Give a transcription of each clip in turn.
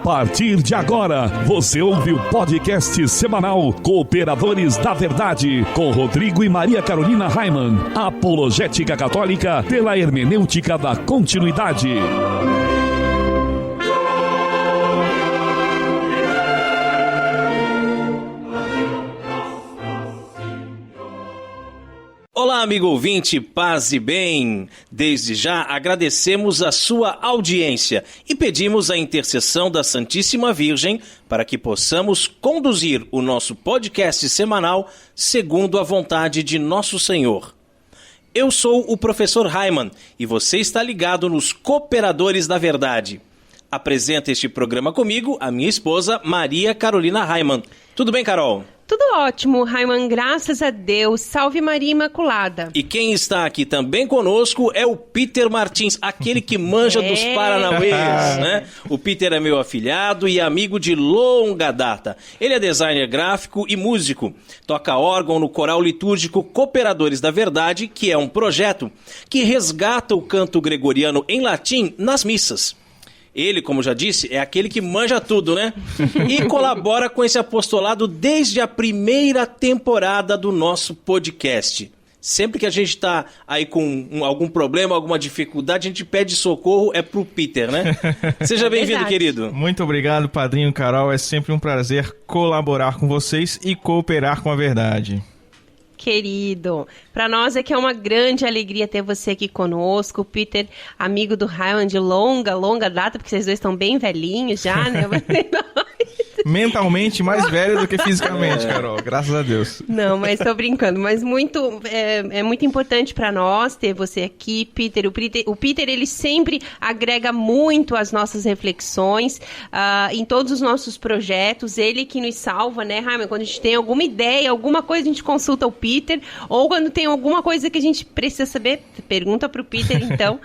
partir de agora, você ouve o podcast semanal Cooperadores da Verdade, com Rodrigo e Maria Carolina Raimann, apologética católica pela hermenêutica da continuidade. Olá, amigo ouvinte, paz e bem! Desde já agradecemos a sua audiência e pedimos a intercessão da Santíssima Virgem para que possamos conduzir o nosso podcast semanal segundo a vontade de Nosso Senhor. Eu sou o professor Raimann e você está ligado nos Cooperadores da Verdade. Apresenta este programa comigo a minha esposa Maria Carolina Raimann. Tudo bem, Carol? Tudo ótimo, Raimann, graças a Deus. Salve Maria Imaculada. E quem está aqui também conosco é o Peter Martins, aquele que manja dos Paranauês, né? O Peter é meu afilhado e amigo de longa data. Ele é designer gráfico e músico. Toca órgão no coral litúrgico Cooperadores da Verdade, que é um projeto que resgata o canto gregoriano em latim nas missas. Ele, como já disse, é aquele que manja tudo, né? E colabora com esse apostolado desde a primeira temporada do nosso podcast. Sempre que a gente está aí com algum problema, alguma dificuldade, a gente pede socorro, é pro Peter, né? Seja bem-vindo, querido. Muito obrigado, padrinho Carol. É sempre um prazer colaborar com vocês e cooperar com a verdade. Querido, para nós é que é uma grande alegria ter você aqui conosco, Peter, amigo do Raimann de longa data, porque vocês dois estão bem velhinhos já, né? Mentalmente mais velho do que fisicamente, Carol, graças a Deus. Não, mas tô brincando, mas é muito importante para nós ter você aqui, Peter. O Peter, ele sempre agrega muito às nossas reflexões, em todos os nossos projetos, ele que nos salva, né, Raimann? Quando a gente tem alguma ideia, alguma coisa, a gente consulta o Peter, ou quando tem alguma coisa que a gente precisa saber, pergunta pro Peter, então.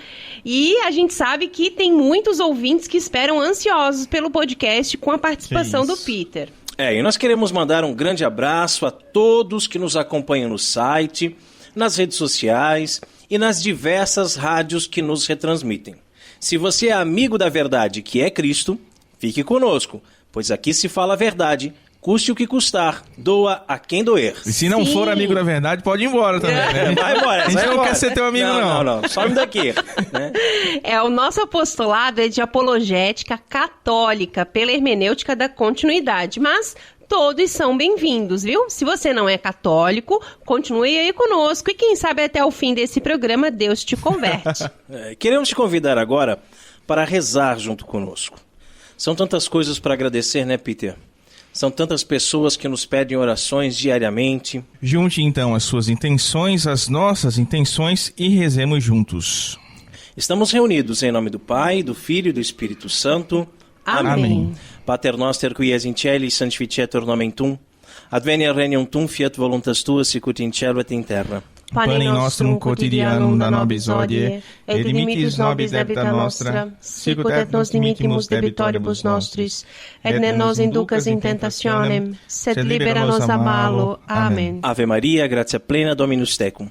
E a gente sabe que tem muitos ouvintes que esperam ansiosos pelo podcast com a participação do Peter. E nós queremos mandar um grande abraço a todos que nos acompanham no site, nas redes sociais e nas diversas rádios que nos retransmitem. Se você é amigo da verdade, que é Cristo, fique conosco, pois aqui se fala a verdade, custe o que custar, doa a quem doer. E se não for amigo da verdade, pode ir embora também, né? Vai embora, a gente não quer ser teu amigo, não. Não, some daqui. Né? O nosso apostolado é de apologética católica pela hermenêutica da continuidade, mas todos são bem-vindos, viu? Se você não é católico, continue aí conosco e quem sabe até o fim desse programa Deus te converte. Queremos te convidar agora para rezar junto conosco. São tantas coisas para agradecer, né, Peter? São tantas pessoas que nos pedem orações diariamente. Junte então as suas intenções, as nossas intenções e rezemos juntos. Estamos reunidos em nome do Pai, do Filho e do Espírito Santo. Amém. Pater noster qui es in caeli, sanctificetur nomen tuum. Adveniat regnum tuum, fiat voluntas tua, sicut in cielo et in terra. Panem nostrum quotidianum da nobis hodie, et dimitis nobis debita nostra, sicut et nos dimittimus debitoribus nostris, et ne nos inducas in tentationem, sed libera nos a malo. Amen. Ave Maria, gratia plena, Dominus tecum.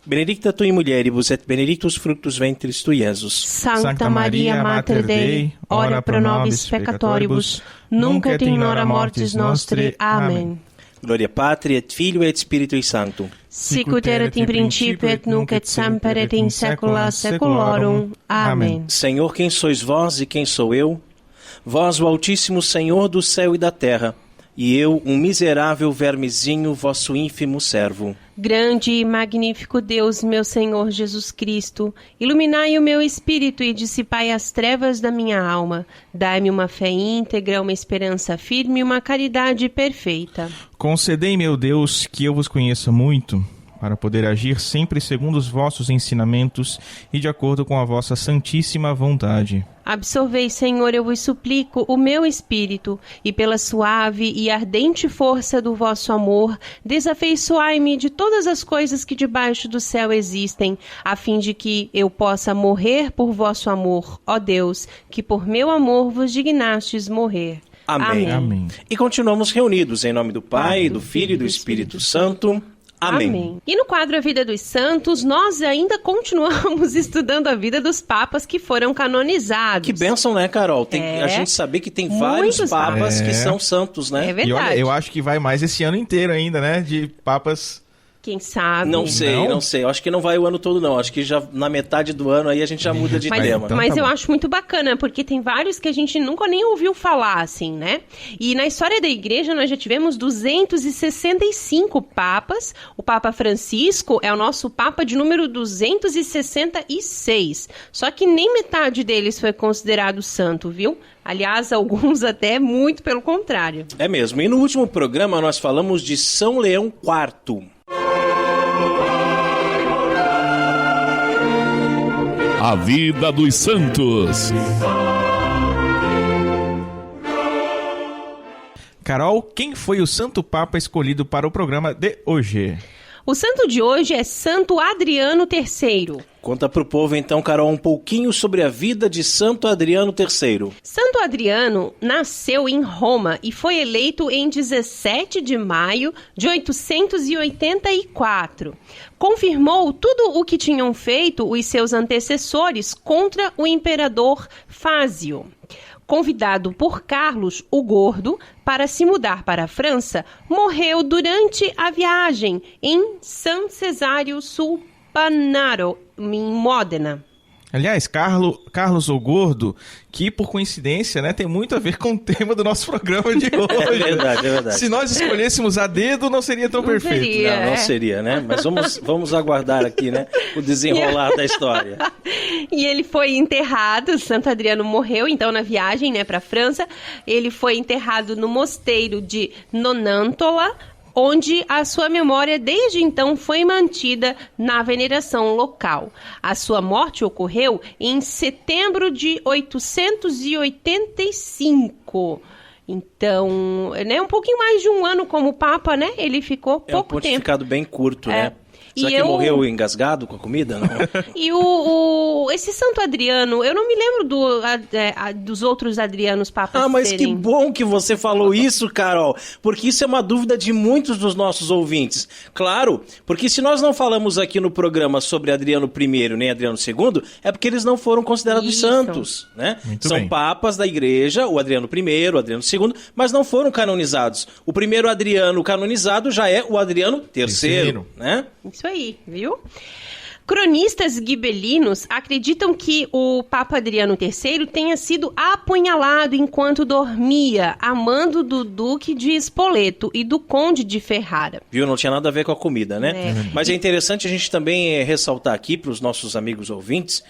Benedicta tui mulieribus et benedictus fructus ventris tui, Iesus. Sancta Maria, Mater Dei, ora pro nobis peccatoribus, nunc et in hora mortis nostri. Amen. Gloria Patri et Filio et Spiritui Sancto. Sicut erat in principio et nunc et semper et in saecula saeculorum. Amém. Senhor, quem sois vós e quem sou eu? Vós, o Altíssimo Senhor do céu e da terra, e eu, um miserável vermezinho, vosso ínfimo servo. Grande e magnífico Deus, meu Senhor Jesus Cristo, iluminai o meu espírito e dissipai as trevas da minha alma. Dai-me uma fé íntegra, uma esperança firme e uma caridade perfeita. Concedei, meu Deus, que eu vos conheça muito, para poder agir sempre segundo os vossos ensinamentos e de acordo com a vossa santíssima vontade. Absolvei, Senhor, eu vos suplico, o meu espírito, e pela suave e ardente força do vosso amor, desafeiçoai-me de todas as coisas que debaixo do céu existem, a fim de que eu possa morrer por vosso amor, ó Deus, que por meu amor vos dignastes morrer. Amém. Amém. E continuamos reunidos em nome do Pai, do Filho e do Espírito Santo. Amém. E no quadro A Vida dos Santos, nós ainda continuamos estudando a vida dos papas que foram canonizados. Que bênção, né, Carol? A gente saber que tem vários papas que são santos, né? É verdade. E olha, eu acho que vai mais esse ano inteiro ainda, né? De papas... Quem sabe? Não sei. Eu acho que não vai o ano todo, não. Acho que já na metade do ano aí a gente já muda de tema. Então Mas tá eu bom. acho muito bacana, porque tem vários que a gente nunca nem ouviu falar, assim, né? E na história da igreja nós já tivemos 265 papas. O Papa Francisco é o nosso papa de número 266. Só que nem metade deles foi considerado santo, viu? Aliás, alguns até muito pelo contrário. É mesmo. E no último programa nós falamos de São Leão IV. A vida dos santos. Carol, quem foi o Santo Papa escolhido para o programa de hoje? O santo de hoje é Santo Adriano III. Conta pro povo então, Carol, um pouquinho sobre a vida de Santo Adriano III. Santo Adriano nasceu em Roma e foi eleito em 17 de maio de 884. Confirmou tudo o que tinham feito os seus antecessores contra o imperador Fázio. Convidado por Carlos o Gordo para se mudar para a França, morreu durante a viagem em San Cesario sul Panaro, em Módena. Aliás, Carlos o Gordo, que por coincidência, né, tem muito a ver com o tema do nosso programa de hoje. É verdade. Se nós escolhêssemos a dedo, não seria tão perfeito. seria. Não seria, né? Mas vamos aguardar aqui, né? O desenrolar da história. E ele foi enterrado, Santo Adriano morreu, então, na viagem, né, para a França. Ele foi enterrado no mosteiro de Nonantola, onde a sua memória desde então foi mantida na veneração local. A sua morte ocorreu em setembro de 885. Então, né, um pouquinho mais de um ano como Papa, né? Ele ficou pouco tempo. É um pontificado bem curto, né? E Será que morreu engasgado com a comida? Não. E esse Santo Adriano, eu não me lembro dos outros Adrianos papas. Mas que bom que você falou isso, Carol, porque isso é uma dúvida de muitos dos nossos ouvintes. Claro, porque se nós não falamos aqui no programa sobre Adriano I nem Adriano II, é porque eles não foram considerados santos, né? São bem. papas da igreja, o Adriano I, o Adriano II, mas não foram canonizados. O primeiro Adriano canonizado já é o Adriano III, né? Isso aí, viu? Cronistas gibelinos acreditam que o Papa Adriano III tenha sido apunhalado enquanto dormia, a mando do Duque de Spoleto e do Conde de Ferrara. Viu? Não tinha nada a ver com a comida, né? Mas é interessante a gente também ressaltar aqui para os nossos amigos ouvintes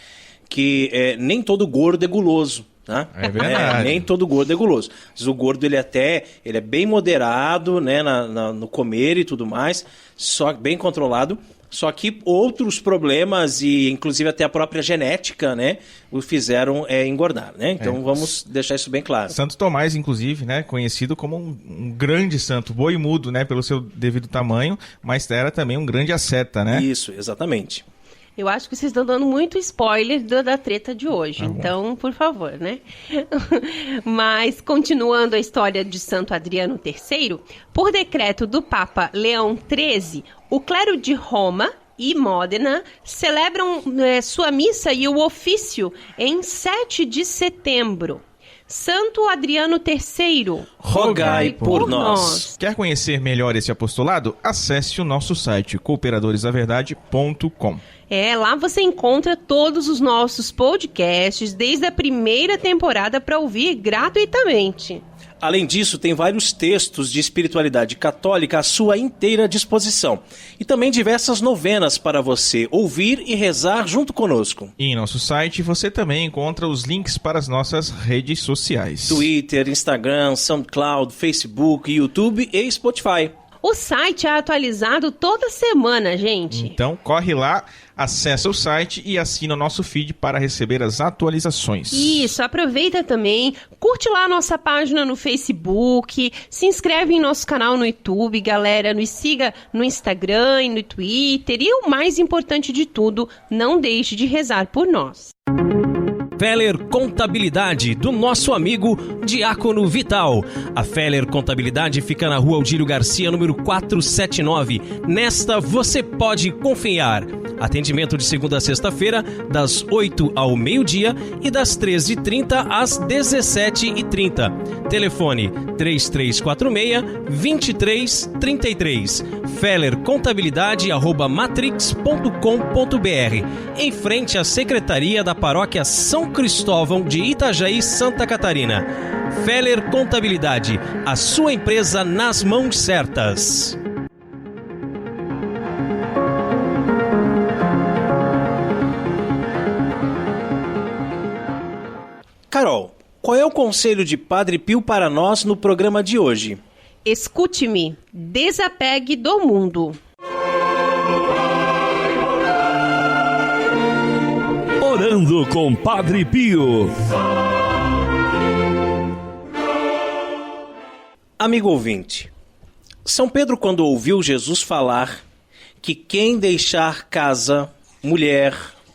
que nem todo gordo é guloso. Tá? É verdade. Nem todo gordo é guloso. Mas o gordo ele é bem moderado, né, no comer e tudo mais, só bem controlado. Só que outros problemas e inclusive até a própria genética, né, o fizeram engordar, né? Então vamos deixar isso bem claro. Santo Tomás, inclusive, né, conhecido como um grande santo, boi mudo, né, pelo seu devido tamanho, mas era também um grande asceta, né? Isso, exatamente. Eu acho que vocês estão dando muito spoiler da treta de hoje, então, por favor, né? Mas, continuando a história de Santo Adriano III, por decreto do Papa Leão XIII, o clero de Roma e Módena celebram sua missa e o ofício em 7 de setembro. Santo Adriano III, rogai por nós. Quer conhecer melhor esse apostolado? Acesse o nosso site cooperadoresdaverdade.com. Lá você encontra todos os nossos podcasts desde a primeira temporada para ouvir gratuitamente. Além disso, tem vários textos de espiritualidade católica à sua inteira disposição. E também diversas novenas para você ouvir e rezar junto conosco. E em nosso site você também encontra os links para as nossas redes sociais. Twitter, Instagram, SoundCloud, Facebook, YouTube e Spotify. O site é atualizado toda semana, gente. Então corre lá, acessa o site e assina o nosso feed para receber as atualizações. Isso, aproveita também, curte lá a nossa página no Facebook, se inscreve em nosso canal no YouTube, galera, nos siga no Instagram e no Twitter e o mais importante de tudo, não deixe de rezar por nós. Feller Contabilidade, do nosso amigo Diácono Vital. A Feller Contabilidade fica na Rua Aldílio Garcia, número 479. Nesta você pode confiar. Atendimento de segunda a sexta-feira, das 8 ao meio-dia e das 13h30 às 17h30. Telefone 3346-2333. fellercontabilidade@matrix.com.br. Em frente à Secretaria da Paróquia São Cristóvão de Itajaí, Santa Catarina. Feller Contabilidade, a sua empresa nas mãos certas. Carol, qual é o conselho de Padre Pio para nós no programa de hoje? Escute-me, desapegue do mundo. Orando com Padre Pio. Amigo ouvinte, São Pedro, quando ouviu Jesus falar que quem deixar casa, mulher,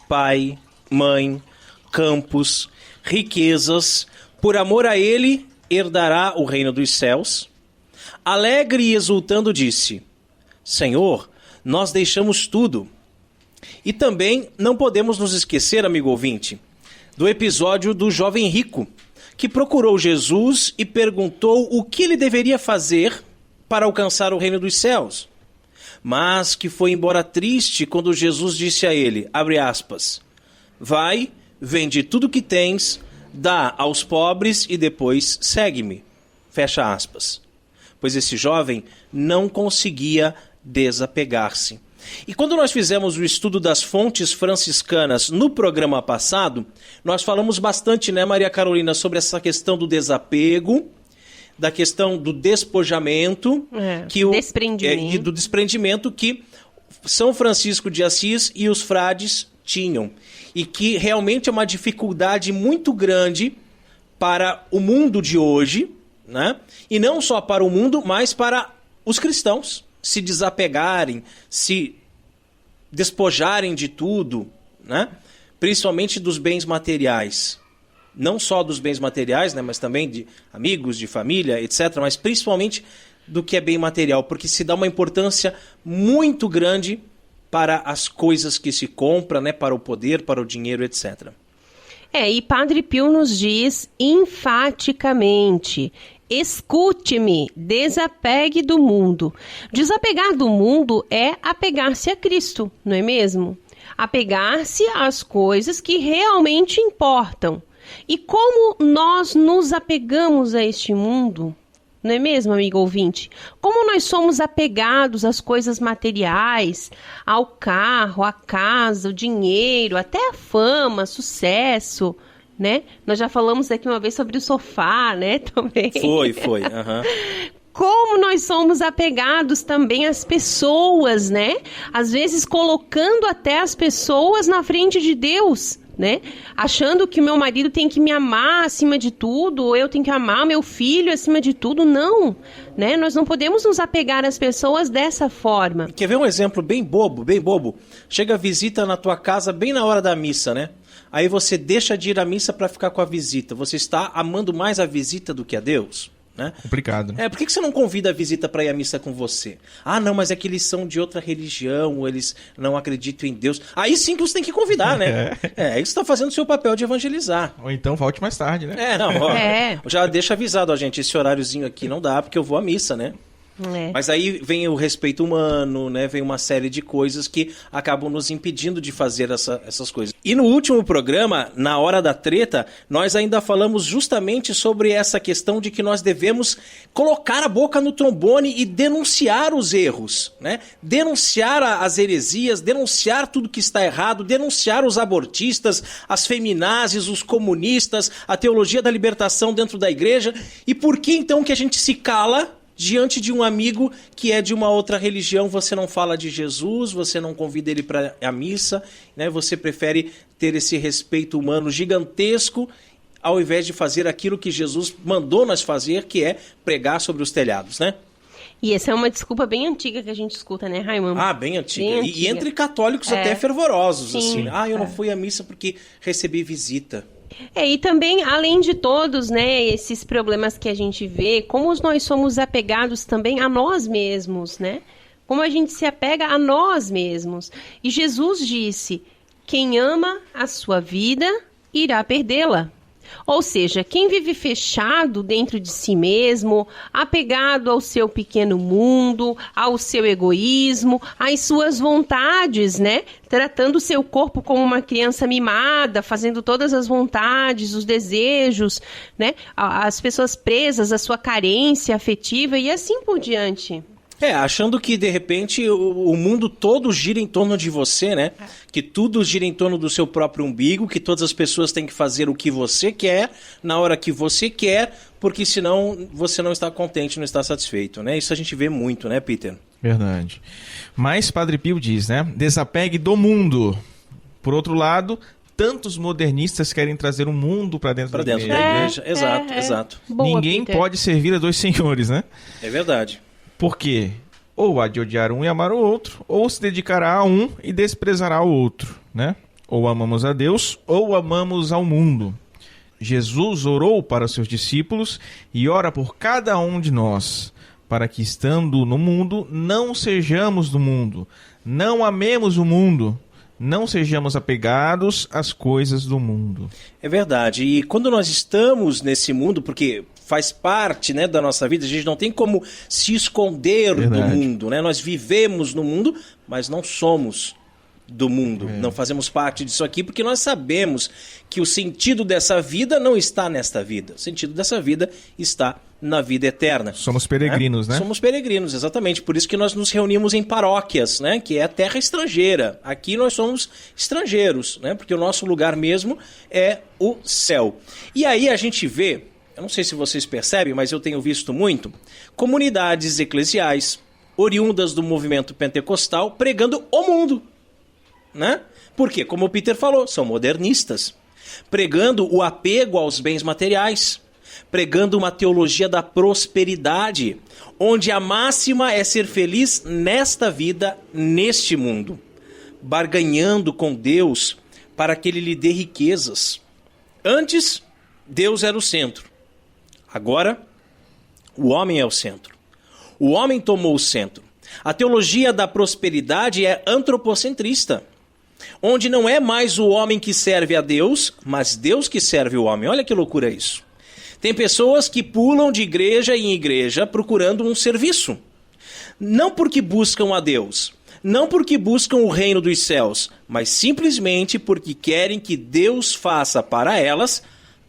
pai, mãe, campos, riquezas, por amor a ele, herdará o reino dos céus, alegre e exultando disse: Senhor, nós deixamos tudo. E também não podemos nos esquecer, amigo ouvinte, do episódio do jovem rico, que procurou Jesus e perguntou o que ele deveria fazer para alcançar o reino dos céus, mas que foi embora triste quando Jesus disse a ele, abre aspas, vai, vende tudo que tens, dá aos pobres e depois segue-me, fecha aspas. Pois esse jovem não conseguia desapegar-se. E quando nós fizemos o estudo das fontes franciscanas no programa passado, nós falamos bastante, né, Maria Carolina, sobre essa questão do desapego, da questão do despojamento, desprendimento. E do desprendimento que São Francisco de Assis e os frades tinham. E que realmente é uma dificuldade muito grande para o mundo de hoje, né? E não só para o mundo, mas para os cristãos se desapegarem, se despojarem de tudo, né? Principalmente dos bens materiais. Não só dos bens materiais, né? Mas também de amigos, de família, etc. Mas principalmente do que é bem material, porque se dá uma importância muito grande para as coisas que se compra, né? Para o poder, para o dinheiro, etc. E Padre Pio nos diz enfaticamente: escute-me, desapegue do mundo. Desapegar do mundo é apegar-se a Cristo, não é mesmo? Apegar-se às coisas que realmente importam. E como nós nos apegamos a este mundo, não é mesmo, amigo ouvinte? Como nós somos apegados às coisas materiais, ao carro, à casa, o dinheiro, até a fama, sucesso, né? Nós já falamos aqui uma vez sobre o sofá, né? Também. Foi. Uhum. Como nós somos apegados também às pessoas, né? Às vezes colocando até as pessoas na frente de Deus, né? Achando que meu marido tem que me amar acima de tudo, ou eu tenho que amar meu filho acima de tudo. Não, né? Nós não podemos nos apegar às pessoas dessa forma. Quer ver um exemplo bem bobo? Chega a visita na tua casa bem na hora da missa, né? Aí você deixa de ir à missa para ficar com a visita. Você está amando mais a visita do que a Deus, né? Complicado, né? Por que você não convida a visita para ir à missa com você? Ah, não, mas é que eles são de outra religião, eles não acreditam em Deus. Aí sim que você tem que convidar, né? Aí você está fazendo o seu papel de evangelizar. Ou então volte mais tarde, né? Já deixa avisado, ó, gente, esse horáriozinho aqui não dá, porque eu vou à missa, né? Mas aí vem o respeito humano, né? Vem uma série de coisas que acabam nos impedindo de fazer essas coisas. E no último programa, na Hora da Treta, nós ainda falamos justamente sobre essa questão de que nós devemos colocar a boca no trombone e denunciar os erros, né? Denunciar as heresias, denunciar tudo que está errado, denunciar os abortistas, as feminazes, os comunistas, a teologia da libertação dentro da igreja. E por que então que a gente se cala diante de um amigo que é de uma outra religião? Você não fala de Jesus, você não convida ele para a missa, né? Você prefere ter esse respeito humano gigantesco ao invés de fazer aquilo que Jesus mandou nós fazer, que é pregar sobre os telhados, né? E essa é uma desculpa bem antiga que a gente escuta, né, Raimundo? Bem antiga. E entre católicos até fervorosos, assim. Eu não fui à missa porque recebi visita. E também, além de todos, né, esses problemas que a gente vê, como nós somos apegados também a nós mesmos, né? Como a gente se apega a nós mesmos. E Jesus disse, quem ama a sua vida, irá perdê-la. Ou seja, quem vive fechado dentro de si mesmo, apegado ao seu pequeno mundo, ao seu egoísmo, às suas vontades, né? Tratando o seu corpo como uma criança mimada, fazendo todas as vontades, os desejos, né? As pessoas presas à sua carência afetiva e assim por diante. Achando que, de repente, o mundo todo gira em torno de você, né? Que tudo gira em torno do seu próprio umbigo, que todas as pessoas têm que fazer o que você quer, na hora que você quer, porque senão você não está contente, não está satisfeito, né? Isso a gente vê muito, né, Peter? Verdade. Mas Padre Pio diz, né? Desapegue do mundo. Por outro lado, tantos modernistas querem trazer o mundo para dentro da igreja. Exato. Boa, Ninguém Peter. pode servir a dois senhores, né? É verdade. Porque ou há de odiar um e amar o outro, ou se dedicará a um e desprezará o outro, né? Ou amamos a Deus, ou amamos ao mundo. Jesus orou para os seus discípulos e ora por cada um de nós, para que, estando no mundo, não sejamos do mundo, não amemos o mundo, não sejamos apegados às coisas do mundo. É verdade. E quando nós estamos nesse mundo, porque faz parte, né, da nossa vida, a gente não tem como se esconder do mundo, né? Nós vivemos no mundo, mas não somos do mundo. Não fazemos parte disso aqui porque nós sabemos que o sentido dessa vida não está nesta vida. O sentido dessa vida está na vida eterna. Somos peregrinos, né? Somos peregrinos, exatamente. Por isso que nós nos reunimos em paróquias, né? Que é a terra estrangeira. Aqui nós somos estrangeiros, né? Porque o nosso lugar mesmo é o céu. E aí a gente vê, eu não sei se vocês percebem, mas eu tenho visto muito, comunidades eclesiais oriundas do movimento pentecostal pregando o mundo, né? Porque, como o Peter falou, são modernistas, pregando o apego aos bens materiais, pregando uma teologia da prosperidade, onde a máxima é ser feliz nesta vida, neste mundo, barganhando com Deus para que Ele lhe dê riquezas. Antes, Deus era o centro. Agora, o homem é o centro. O homem tomou o centro. A teologia da prosperidade é antropocentrista, onde não é mais o homem que serve a Deus, mas Deus que serve o homem. Olha que loucura isso. Tem pessoas que pulam de igreja em igreja procurando um serviço. Não porque buscam a Deus, não porque buscam o reino dos céus, mas simplesmente porque querem que Deus faça para elas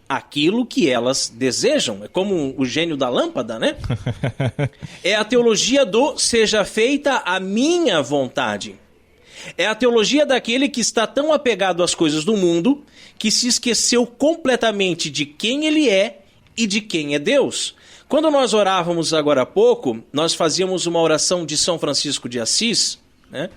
aquilo que elas desejam. É como o gênio da lâmpada, né? É a teologia do seja feita a minha vontade. É a teologia daquele que está tão apegado às coisas do mundo que se esqueceu completamente de quem ele é e de quem é Deus. Quando nós orávamos agora há pouco, nós fazíamos uma oração de São Francisco de Assis, né?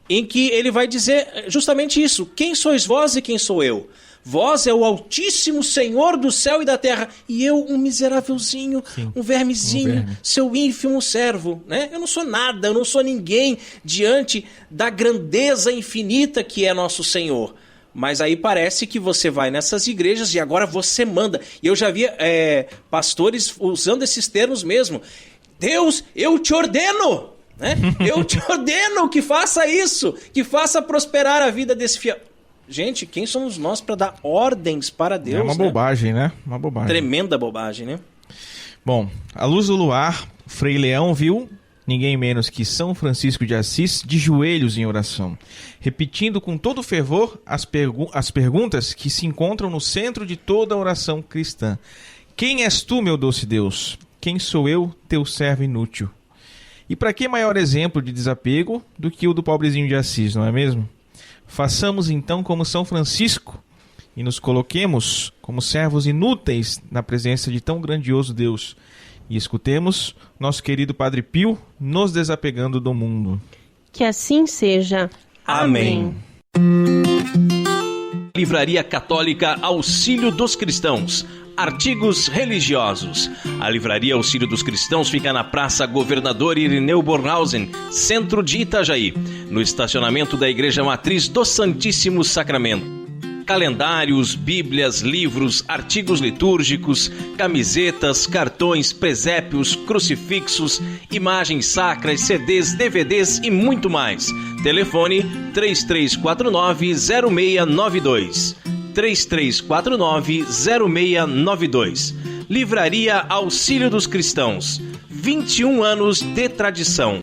Em que ele vai dizer justamente isso. Quem sois vós e quem sou eu? Vós é o Altíssimo Senhor do céu e da terra, e eu um miserávelzinho, um vermezinho, seu ínfimo servo, né? Eu não sou nada, eu não sou ninguém diante da grandeza infinita que é nosso Senhor. Mas aí parece que você vai nessas igrejas e agora você manda. E eu já vi pastores usando esses termos mesmo. Deus, eu te ordeno, né? Eu te ordeno que faça isso, que faça prosperar a vida desse fiel. Gente, quem somos nós para dar ordens para Deus? É uma bobagem, né? Uma bobagem. Tremenda bobagem, né? Bom, à luz do luar, Frei Leão viu ninguém menos que São Francisco de Assis de joelhos em oração, repetindo com todo fervor as perguntas que se encontram no centro de toda a oração cristã. Quem és tu, meu doce Deus? Quem sou eu, teu servo inútil? E para que maior exemplo de desapego do que o do pobrezinho de Assis, não é mesmo? Façamos então como São Francisco e nos coloquemos como servos inúteis na presença de tão grandioso Deus e escutemos nosso querido Padre Pio nos desapegando do mundo. Que assim seja. Amém. Livraria Católica Auxílio dos Cristãos. Artigos religiosos. A Livraria Auxílio dos Cristãos fica na Praça Governador Irineu Bornhausen, centro de Itajaí, no estacionamento da Igreja Matriz do Santíssimo Sacramento. calendários, bíblias, livros, artigos litúrgicos, camisetas, cartões, presépios, crucifixos, imagens sacras, CDs, DVDs e muito mais. Telefone 3349-0692. 3349-0692. Livraria Auxílio dos Cristãos. 21 anos de tradição.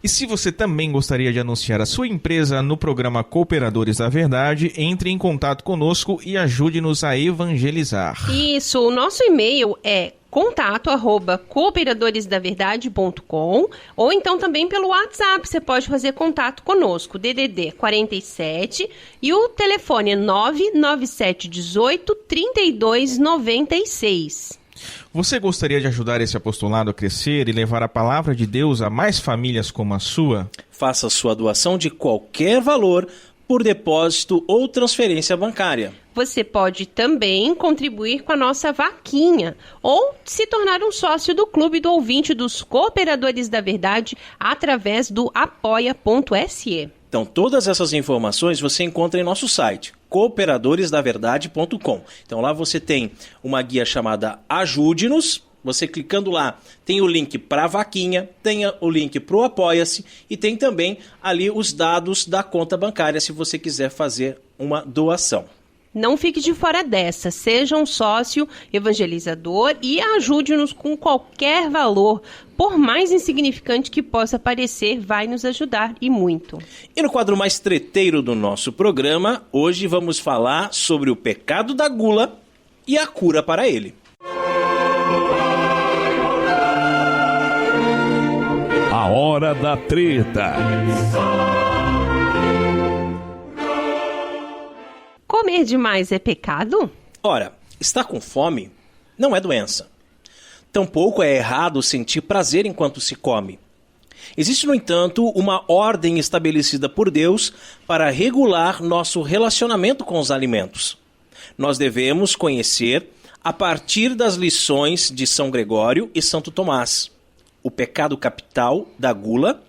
E se você também gostaria de anunciar a sua empresa no programa Cooperadores da Verdade, entre em contato conosco e ajude-nos a evangelizar. Isso, o nosso e-mail é contato@cooperadoresdaverdade.com, ou então também pelo WhatsApp, você pode fazer contato conosco, DDD 47, e o telefone é 99718 3296. Você gostaria de ajudar esse apostolado a crescer e levar a palavra de Deus a mais famílias como a sua? Faça sua doação de qualquer valor por depósito ou transferência bancária. Você pode também contribuir com a nossa vaquinha ou se tornar um sócio do Clube do Ouvinte dos Cooperadores da Verdade através do apoia.se. Então, todas essas informações você encontra em nosso site, cooperadoresdaverdade.com. Então, lá você tem uma guia chamada Ajude-nos. Você clicando lá, tem o link para a vaquinha, tem o link para o Apoia-se e tem também ali os dados da conta bancária se você quiser fazer uma doação. Não fique de fora dessa, seja um sócio evangelizador e ajude-nos com qualquer valor, por mais insignificante que possa parecer, vai nos ajudar e muito. E no quadro mais treteiro do nosso programa, hoje vamos falar sobre o pecado da gula e a cura para ele. A hora da treta. Comer demais é pecado? Ora, estar com fome não é doença. Tampouco é errado sentir prazer enquanto se come. Existe, no entanto, uma ordem estabelecida por Deus para regular nosso relacionamento com os alimentos. Nós devemos conhecer, a partir das lições de São Gregório e Santo Tomás, o pecado capital da gula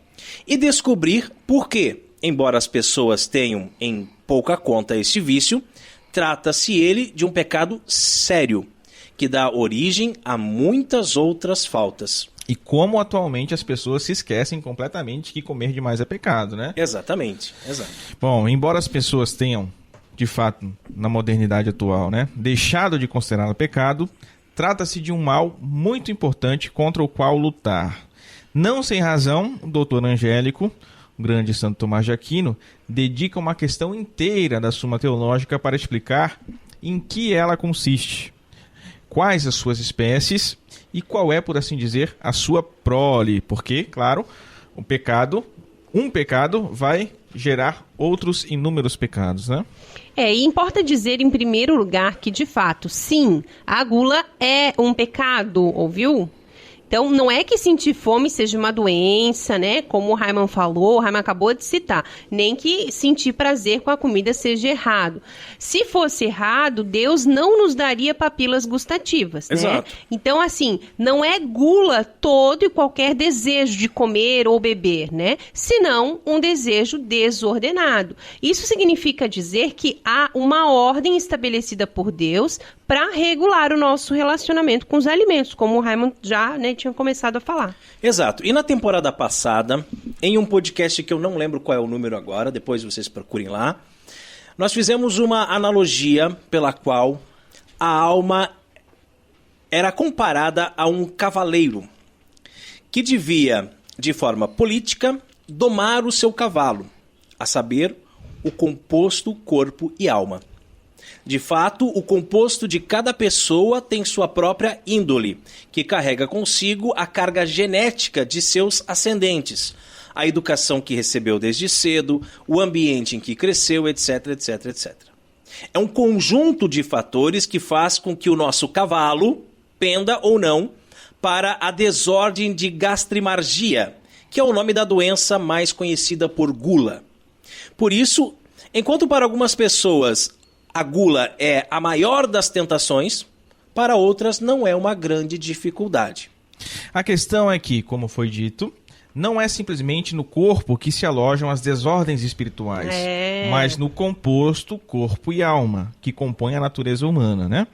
e descobrir por que, embora as pessoas tenham em pouca conta esse vício, trata-se ele de um pecado sério, que dá origem a muitas outras faltas. E como atualmente as pessoas se esquecem completamente que comer demais é pecado, né? Exatamente, exato. Bom, embora as pessoas tenham, de fato, na modernidade atual, né, deixado de considerá-lo pecado, trata-se de um mal muito importante contra o qual lutar. Não sem razão, o doutor Angélico, o grande Santo Tomás de Aquino, dedica uma questão inteira da Suma Teológica para explicar em que ela consiste, quais as suas espécies e qual é, por assim dizer, a sua prole. Porque, claro, um pecado vai gerar outros inúmeros pecados, né? E importa dizer em primeiro lugar que, de fato, sim, a gula é um pecado, ouviu? Então, não é que sentir fome seja uma doença, né? Como o Raiman falou, o Raiman acabou de citar. Nem que sentir prazer com a comida seja errado. Se fosse errado, Deus não nos daria papilas gustativas, né? Exato. Então, assim, não é gula todo e qualquer desejo de comer ou beber, né? Senão um desejo desordenado. Isso significa dizer que há uma ordem estabelecida por Deus para regular o nosso relacionamento com os alimentos, como o Raiman já, tinha começado a falar. Exato. E na temporada passada, em um podcast que eu não lembro qual é o número agora, depois vocês procurem lá, nós fizemos uma analogia pela qual a alma era comparada a um cavaleiro que devia, de forma política, domar o seu cavalo, a saber, o composto corpo e alma. De fato, o composto de cada pessoa tem sua própria índole, que carrega consigo a carga genética de seus ascendentes, a educação que recebeu desde cedo, o ambiente em que cresceu, etc, etc, etc. É um conjunto de fatores que faz com que o nosso cavalo penda ou não para a desordem de gastrimargia, que é o nome da doença mais conhecida por gula. Por isso, enquanto para algumas pessoas a gula é a maior das tentações, para outras não é uma grande dificuldade. A questão é que, como foi dito, não é simplesmente no corpo que se alojam as desordens espirituais, mas no composto corpo e alma, que compõe a natureza humana, né?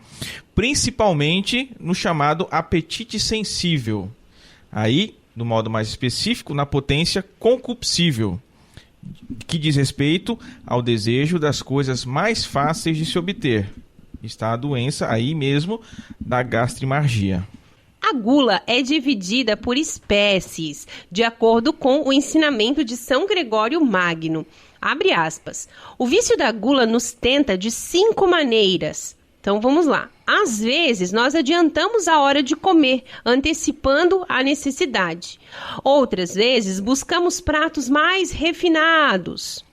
Principalmente no chamado apetite sensível. Aí, no modo mais específico, na potência concupiscível, que diz respeito ao desejo das coisas mais fáceis de se obter. Está a doença aí mesmo da gastrimargia. A gula é dividida por espécies, de acordo com o ensinamento de São Gregório Magno. Abre aspas. O vício da gula nos tenta de 5 maneiras. Então vamos lá. Às vezes nós adiantamos a hora de comer, antecipando a necessidade. Outras vezes buscamos pratos mais refinados.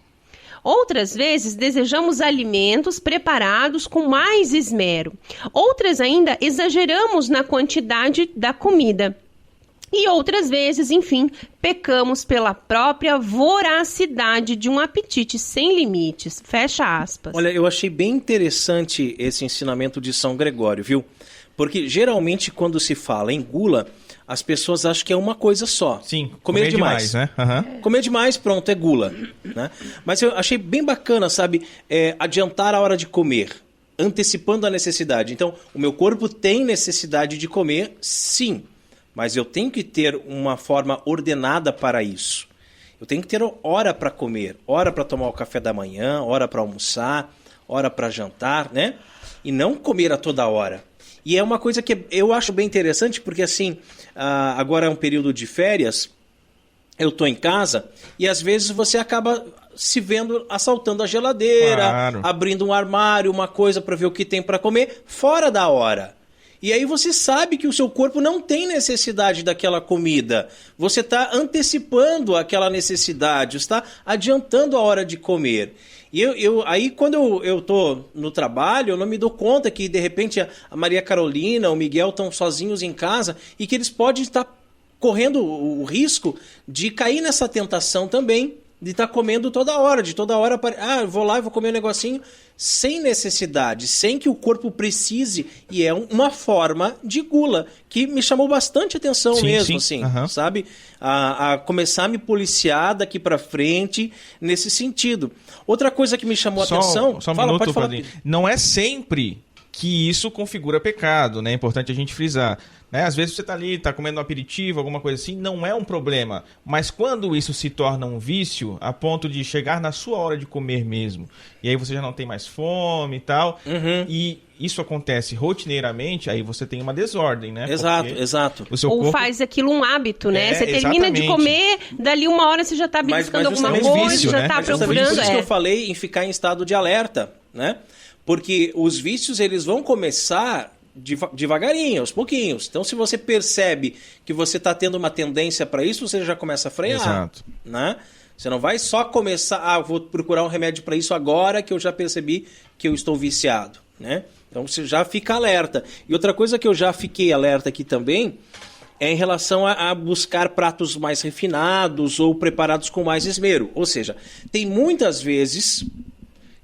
Outras vezes desejamos alimentos preparados com mais esmero. Outras ainda exageramos na quantidade da comida. E outras vezes, enfim, pecamos pela própria voracidade de um apetite sem limites. Fecha aspas. Olha, eu achei bem interessante esse ensinamento de São Gregório, viu? Porque geralmente quando se fala em gula, as pessoas acham que é uma coisa só. Sim, comer demais, né? Uhum. Comer demais, pronto, é gula, né? Mas eu achei bem bacana, sabe? Adiantar a hora de comer, antecipando a necessidade. Então, o meu corpo tem necessidade de comer, sim. Mas eu tenho que ter uma forma ordenada para isso. Eu tenho que ter hora para comer, hora para tomar o café da manhã, hora para almoçar, hora para jantar, né? E não comer a toda hora. E é uma coisa que eu acho bem interessante, porque assim, agora é um período de férias, eu estou em casa e às vezes você acaba se vendo assaltando a geladeira, claro, abrindo um armário, uma coisa para ver o que tem para comer, fora da hora. E aí você sabe que o seu corpo não tem necessidade daquela comida. Você está antecipando aquela necessidade, está adiantando a hora de comer. E aí, quando eu estou no trabalho, eu não me dou conta que, de repente, a Maria Carolina, o Miguel estão sozinhos em casa e que eles podem estar correndo o risco de cair nessa tentação também, de estar comendo toda hora, eu vou lá e vou comer um negocinho sem necessidade, sem que o corpo precise, e é uma forma de gula, que me chamou bastante atenção assim, sabe? A começar a me policiar daqui pra frente nesse sentido. Outra coisa que me chamou a atenção... Só um minuto, Padrinho. Não é sempre que isso configura pecado, né? É importante a gente frisar. Né? Às vezes você está ali, está comendo um aperitivo, alguma coisa assim, não é um problema. Mas quando isso se torna um vício, a ponto de chegar na sua hora de comer mesmo, e aí você já não tem mais fome e tal, e isso acontece rotineiramente, aí você tem uma desordem, né? Exato. O seu Ou corpo... faz aquilo um hábito, né? Você termina de comer, dali uma hora você já está beliscando alguma coisa, vício, já está procurando. Por isso que eu falei em ficar em estado de alerta, né? Porque os vícios, eles vão começar devagarinho, aos pouquinhos. Então, se você percebe que você está tendo uma tendência para isso, você já começa a frear. Exato. Né? Você não vai só começar, vou procurar um remédio para isso agora que eu já percebi que eu estou viciado. Né? Então, você já fica alerta. E outra coisa que eu já fiquei alerta aqui também é em relação a buscar pratos mais refinados ou preparados com mais esmero. Ou seja, tem muitas vezes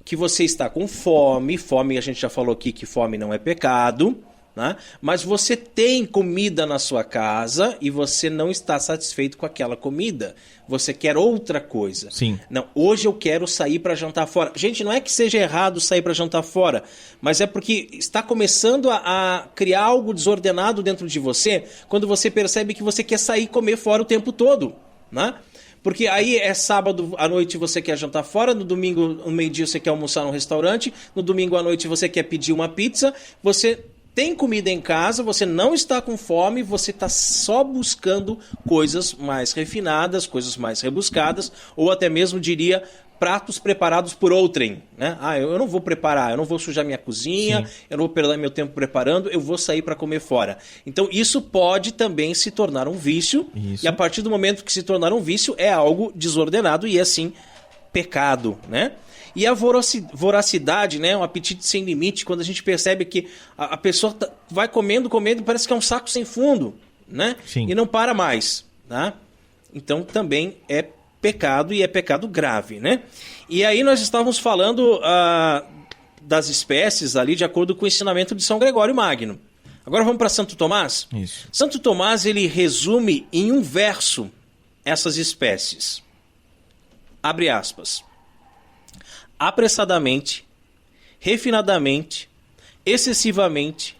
que você está com fome, a gente já falou aqui que fome não é pecado, né? Mas você tem comida na sua casa e você não está satisfeito com aquela comida. Você quer outra coisa. Sim. Não, hoje eu quero sair para jantar fora. Gente, não é que seja errado sair para jantar fora, mas é porque está começando a criar algo desordenado dentro de você quando você percebe que você quer sair e comer fora o tempo todo, né? Porque aí é sábado à noite você quer jantar fora, no domingo, no meio-dia você quer almoçar num restaurante, no domingo à noite você quer pedir uma pizza, você tem comida em casa, você não está com fome, você está só buscando coisas mais refinadas, coisas mais rebuscadas, ou até mesmo, diria, pratos preparados por outrem, né? Eu não vou preparar, eu não vou sujar minha cozinha, sim, eu não vou perder meu tempo preparando, eu vou sair para comer fora. Então isso pode também se tornar um vício, e a partir do momento que se tornar um vício é algo desordenado e assim pecado, né? E a voracidade, né? Um apetite sem limite, quando a gente percebe que a pessoa vai comendo, parece que é um saco sem fundo, né? Sim. E não para mais, tá? Então também é pecado, e é pecado grave, né? E aí nós estávamos falando das espécies ali de acordo com o ensinamento de São Gregório Magno. Agora vamos para Santo Tomás? Isso. Santo Tomás, ele resume em um verso essas espécies, abre aspas, apressadamente, refinadamente, excessivamente,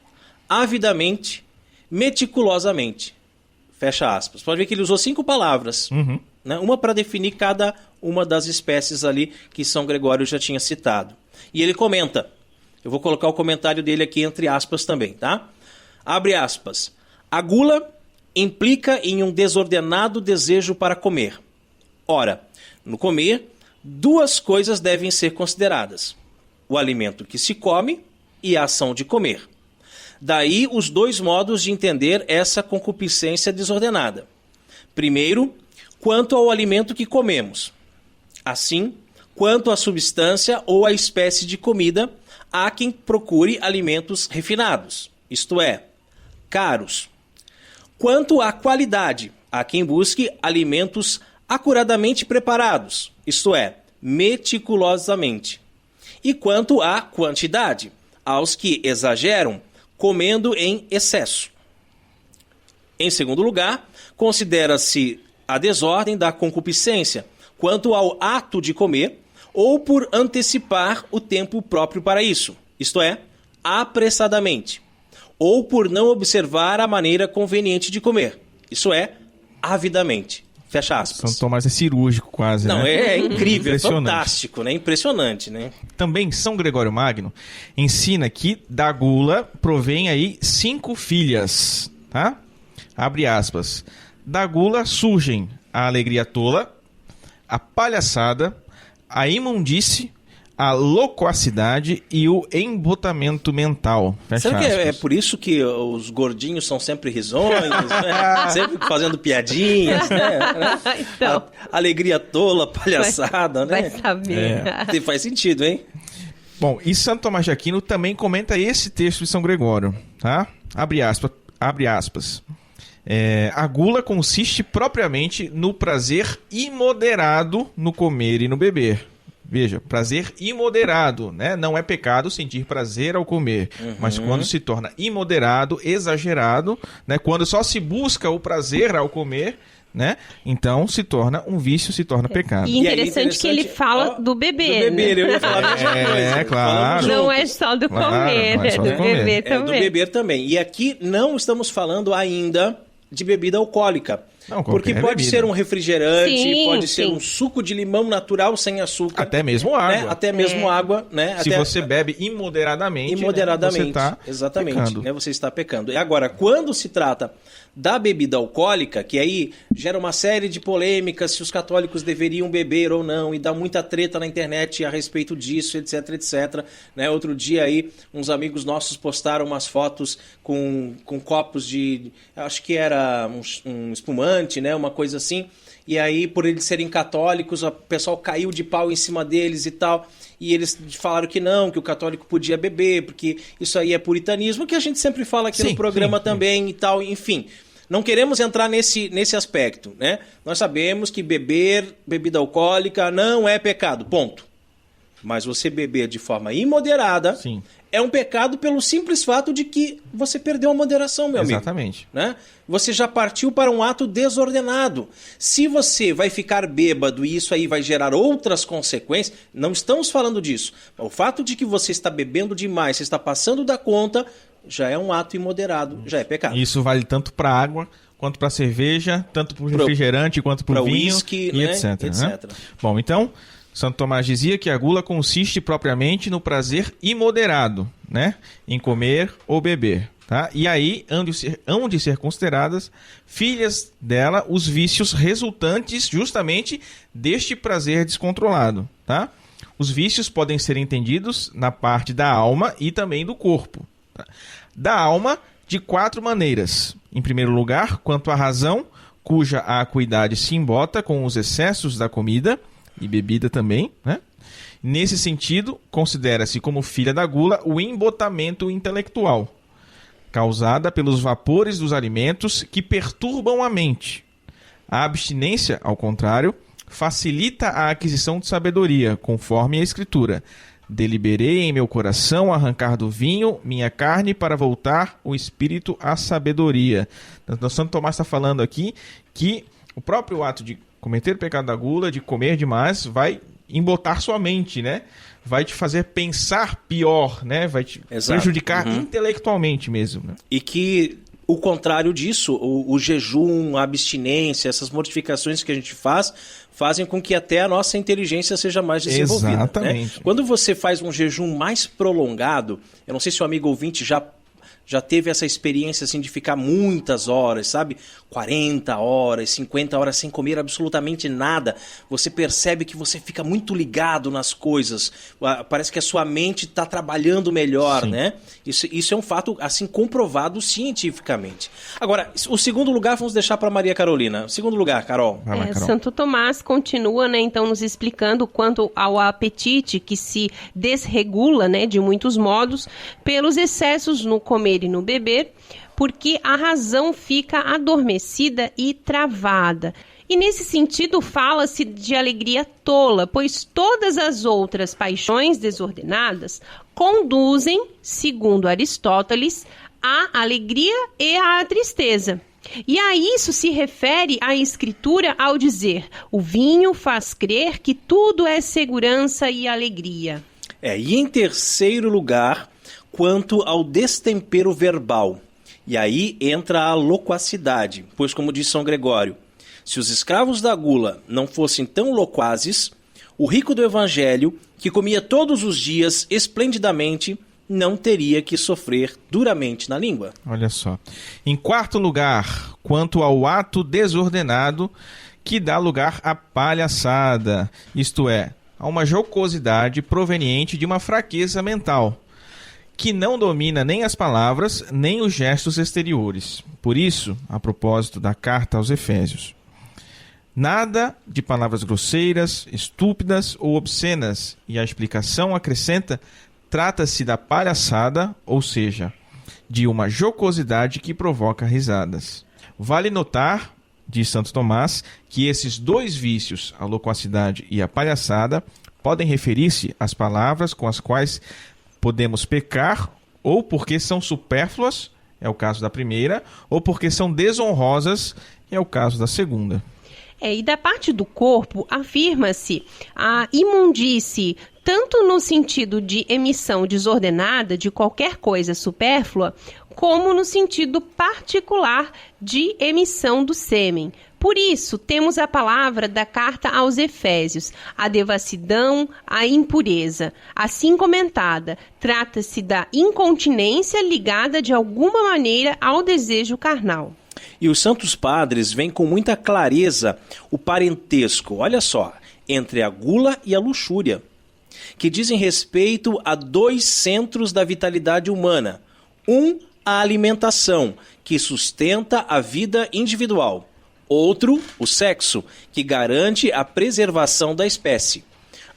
avidamente, meticulosamente, fecha aspas. Pode ver que ele usou 5 palavras, né? Uma para definir cada uma das espécies ali que São Gregório já tinha citado. E ele comenta, eu vou colocar o comentário dele aqui entre aspas também, tá? Abre aspas, a gula implica em um desordenado desejo para comer. Ora, no comer, 2 coisas devem ser consideradas: o alimento que se come e a ação de comer. Daí os 2 modos de entender essa concupiscência desordenada. Primeiro, quanto ao alimento que comemos. Assim, quanto à substância ou à espécie de comida, há quem procure alimentos refinados, isto é, caros. Quanto à qualidade, há quem busque alimentos acuradamente preparados, isto é, meticulosamente. E quanto à quantidade, aos que exageram, comendo em excesso. Em segundo lugar, considera-se a desordem da concupiscência quanto ao ato de comer ou por antecipar o tempo próprio para isso, isto é, apressadamente, ou por não observar a maneira conveniente de comer, isso é, avidamente. Fecha aspas. São Tomás é cirúrgico quase, Não, né? é incrível, é fantástico, né? Impressionante, né? Também São Gregório Magno ensina que da gula provém aí 5 filhas, tá? Abre aspas. Da gula surgem a alegria tola, a palhaçada, a imundície, a loquacidade e o embotamento mental. Fecha Será que aspas. é por isso que os gordinhos são sempre risonhos, né? Sempre fazendo piadinhas, né? Então. A alegria tola, palhaçada, Vai né? saber. Faz sentido, hein? Bom, e Santo Tomás de Aquino também comenta esse texto de São Gregório, tá? Abre aspas. A gula consiste propriamente no prazer imoderado no comer e no beber. Veja, prazer imoderado, né? Não é pecado sentir prazer ao comer, mas quando se torna imoderado, exagerado, né? Quando só se busca o prazer ao comer, né? Então se torna um vício, se torna pecado. E interessante que ele fala do beber. Do beber, né? eu ia falar a mesma coisa. Claro. Não é só do comer, não é só do do comer. beber É, também. do beber também. E aqui não estamos falando ainda de bebida alcoólica. Não, porque qualquer pode bebida. ser um refrigerante, Sim, pode ser sim. um suco de limão natural sem açúcar. Até mesmo água. Né? Até mesmo água, né? Se Até... você bebe imoderadamente, Imoderadamente, né? Você está exatamente, pecando. né? Você está pecando. E agora, quando se trata da bebida alcoólica, que aí gera uma série de polêmicas se os católicos deveriam beber ou não, e dá muita treta na internet a respeito disso, etc, etc. Né? Outro dia aí, uns amigos nossos postaram umas fotos com copos de, acho que era um espumante, né? Uma coisa assim. E aí, por eles serem católicos, o pessoal caiu de pau em cima deles e tal. E eles falaram que não, que o católico podia beber, porque isso aí é puritanismo, que a gente sempre fala aqui no programa também e tal, enfim. Não queremos entrar nesse aspecto, né? Nós sabemos que beber bebida alcoólica não é pecado, ponto. Mas você beber de forma imoderada Sim. é um pecado pelo simples fato de que você perdeu a moderação, meu amigo. Exatamente. Né? Você já partiu para um ato desordenado. Se você vai ficar bêbado e isso aí vai gerar outras consequências, não estamos falando disso. O fato de que você está bebendo demais, você está passando da conta, já é um ato imoderado, já é pecado. Isso vale tanto para água, quanto para cerveja, tanto para o refrigerante, quanto para o vinho, whisky, e né? etc. etc. Né? Bom, então, Santo Tomás dizia que a gula consiste propriamente no prazer imoderado, né? Em comer ou beber. Tá? E aí hão de ser consideradas filhas dela os vícios resultantes justamente deste prazer descontrolado. Tá? Os vícios podem ser entendidos na parte da alma e também do corpo. Tá? Da alma, de 4 maneiras. Em primeiro lugar, quanto à razão, cuja a acuidade se embota com os excessos da comida e bebida também, né? Nesse sentido, considera-se como filha da gula o embotamento intelectual, causada pelos vapores dos alimentos que perturbam a mente. A abstinência, ao contrário, facilita a aquisição de sabedoria, conforme a Escritura. Deliberei em meu coração arrancar do vinho minha carne para voltar o espírito à sabedoria. Então, Santo Tomás está falando aqui que o próprio ato de cometer o pecado da gula, de comer demais, vai embotar sua mente, né? Vai te fazer pensar pior, né? Vai te prejudicar intelectualmente mesmo, né? E que o contrário disso, o jejum, a abstinência, essas mortificações que a gente fazem com que até a nossa inteligência seja mais desenvolvida. Exatamente. Né? Quando você faz um jejum mais prolongado, eu não sei se o amigo ouvinte já teve essa experiência assim de ficar muitas horas, sabe? 40 horas, 50 horas sem comer absolutamente nada. Você percebe que você fica muito ligado nas coisas. Parece que a sua mente está trabalhando melhor, sim, né? Isso é um fato assim comprovado cientificamente. Agora, o segundo lugar vamos deixar para Maria Carolina. O segundo lugar, Carol. Carol. Santo Tomás continua, né, então nos explicando quanto ao apetite que se desregula, né, de muitos modos pelos excessos no comer e no beber, porque a razão fica adormecida e travada. E nesse sentido fala-se de alegria tola, pois todas as outras paixões desordenadas conduzem, segundo Aristóteles, à alegria e à tristeza. E a isso se refere a Escritura ao dizer: o vinho faz crer que tudo é segurança e alegria. E em terceiro lugar, quanto ao destempero verbal. E aí entra a loquacidade, pois como diz São Gregório, se os escravos da gula não fossem tão loquazes, o rico do evangelho, que comia todos os dias esplendidamente, não teria que sofrer duramente na língua. Olha só. Em quarto lugar, quanto ao ato desordenado que dá lugar à palhaçada, isto é, a uma jocosidade proveniente de uma fraqueza mental, que não domina nem as palavras, nem os gestos exteriores. Por isso, a propósito da carta aos Efésios, nada de palavras grosseiras, estúpidas ou obscenas, e a explicação acrescenta, trata-se da palhaçada, ou seja, de uma jocosidade que provoca risadas. Vale notar, diz Santo Tomás, que esses dois vícios, a loquacidade e a palhaçada, podem referir-se às palavras com as quais podemos pecar, ou porque são supérfluas, é o caso da primeira, ou porque são desonrosas, é o caso da segunda. E da parte do corpo, afirma-se a imundície, tanto no sentido de emissão desordenada de qualquer coisa supérflua, como no sentido particular de emissão do sêmen. Por isso, temos a palavra da carta aos Efésios, a devassidão, a impureza. Assim comentada, trata-se da incontinência ligada de alguma maneira ao desejo carnal. E os santos padres veem com muita clareza o parentesco, olha só, entre a gula e a luxúria, que dizem respeito a dois centros da vitalidade humana. Um, a alimentação, que sustenta a vida individual. Outro, o sexo, que garante a preservação da espécie.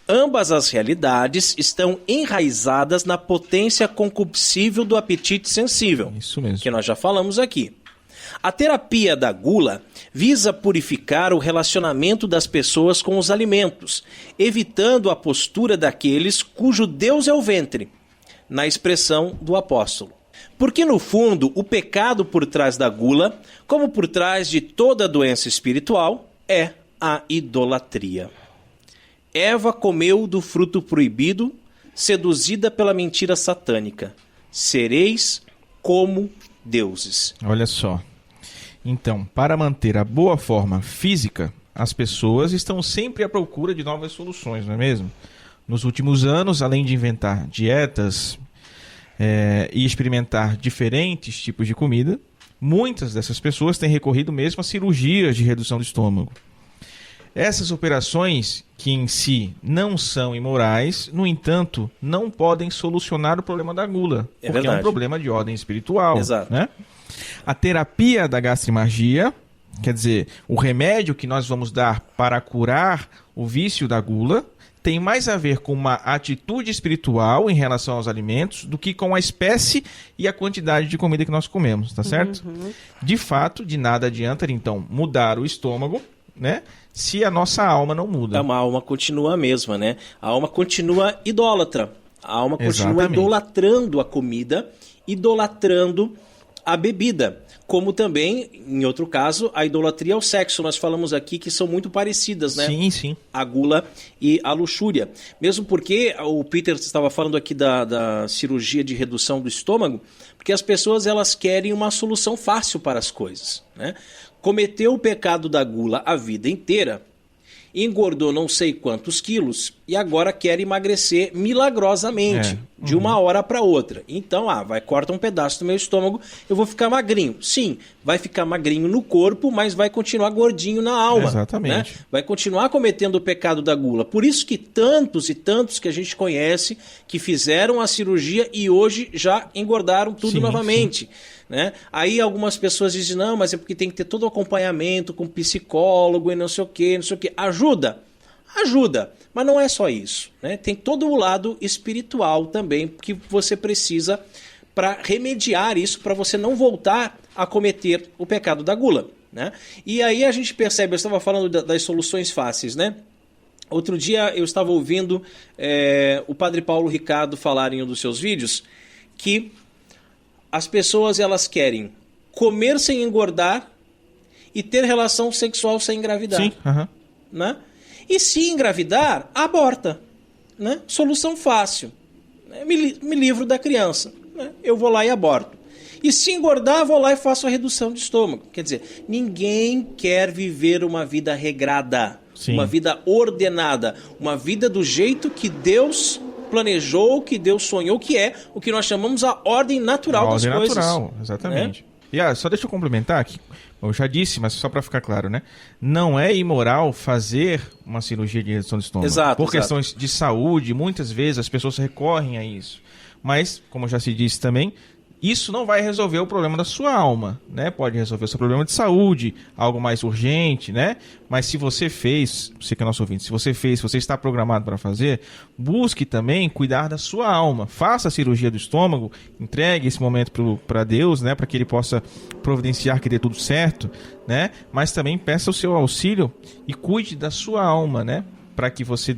Ambas as realidades estão enraizadas na potência concupiscível do apetite sensível, isso mesmo, que nós já falamos aqui. A terapia da gula visa purificar o relacionamento das pessoas com os alimentos, evitando a postura daqueles cujo Deus é o ventre, na expressão do apóstolo. Porque, no fundo, o pecado por trás da gula, como por trás de toda doença espiritual, é a idolatria. Eva comeu do fruto proibido, seduzida pela mentira satânica. Sereis como deuses. Olha só. Então, para manter a boa forma física, as pessoas estão sempre à procura de novas soluções, não é mesmo? Nos últimos anos, além de inventar dietas e experimentar diferentes tipos de comida, muitas dessas pessoas têm recorrido mesmo a cirurgias de redução do estômago. Essas operações, que em si não são imorais, no entanto, não podem solucionar o problema da gula, porque verdade, é um problema de ordem espiritual. Exato. Né? A terapia da gastrimargia, quer dizer, o remédio que nós vamos dar para curar o vício da gula, tem mais a ver com uma atitude espiritual em relação aos alimentos do que com a espécie e a quantidade de comida que nós comemos, tá certo? Uhum. De fato, de nada adianta, então, mudar o estômago, né? Se a nossa alma não muda. A alma continua a mesma, né? A alma continua idólatra. A alma continua idolatrando a comida, idolatrando a bebida, como também, em outro caso, a idolatria ao sexo. Nós falamos aqui que são muito parecidas, né? Sim, sim. A gula e a luxúria. Mesmo porque o Peter estava falando aqui da cirurgia de redução do estômago, porque as pessoas elas querem uma solução fácil para as coisas, né? Cometeu o pecado da gula a vida inteira, engordou não sei quantos quilos e agora quer emagrecer milagrosamente, de uma hora para outra. Então, corta um pedaço do meu estômago, eu vou ficar magrinho. Sim, vai ficar magrinho no corpo, mas vai continuar gordinho na alma. Exatamente. Né? Vai continuar cometendo o pecado da gula. Por isso que tantos e tantos que a gente conhece que fizeram a cirurgia e hoje já engordaram tudo novamente. Sim. Né? Aí algumas pessoas dizem, não, mas é porque tem que ter todo o acompanhamento com psicólogo e não sei o que, não sei o que. Ajuda, mas não é só isso, né? Tem todo o lado espiritual também que você precisa para remediar isso, para você não voltar a cometer o pecado da gula, né? E aí a gente percebe, eu estava falando das soluções fáceis, né? Outro dia eu estava ouvindo o Padre Paulo Ricardo falar em um dos seus vídeos que as pessoas elas querem comer sem engordar e ter relação sexual sem engravidar. Sim, né? E se engravidar, aborta. Né? Solução fácil. Me livro da criança. Né? Eu vou lá e aborto. E se engordar, vou lá e faço a redução de estômago. Quer dizer, ninguém quer viver uma vida regrada, uma vida ordenada, uma vida do jeito que Deus planejou, que Deus sonhou, que é o que nós chamamos a ordem natural das coisas. A ordem natural, exatamente. E só deixa eu complementar aqui. Eu já disse, mas só para ficar claro, né? Não é imoral fazer uma cirurgia de redução de estômago. Exato, por questões de saúde, muitas vezes as pessoas recorrem a isso. Mas, como já se disse também, isso não vai resolver o problema da sua alma, né? Pode resolver o seu problema de saúde, algo mais urgente, né? Mas se você fez, você que é nosso ouvinte, se você está programado para fazer, busque também cuidar da sua alma. Faça a cirurgia do estômago, entregue esse momento para Deus, né? Para que Ele possa providenciar que dê tudo certo, né? Mas também peça o seu auxílio e cuide da sua alma, né? Para que você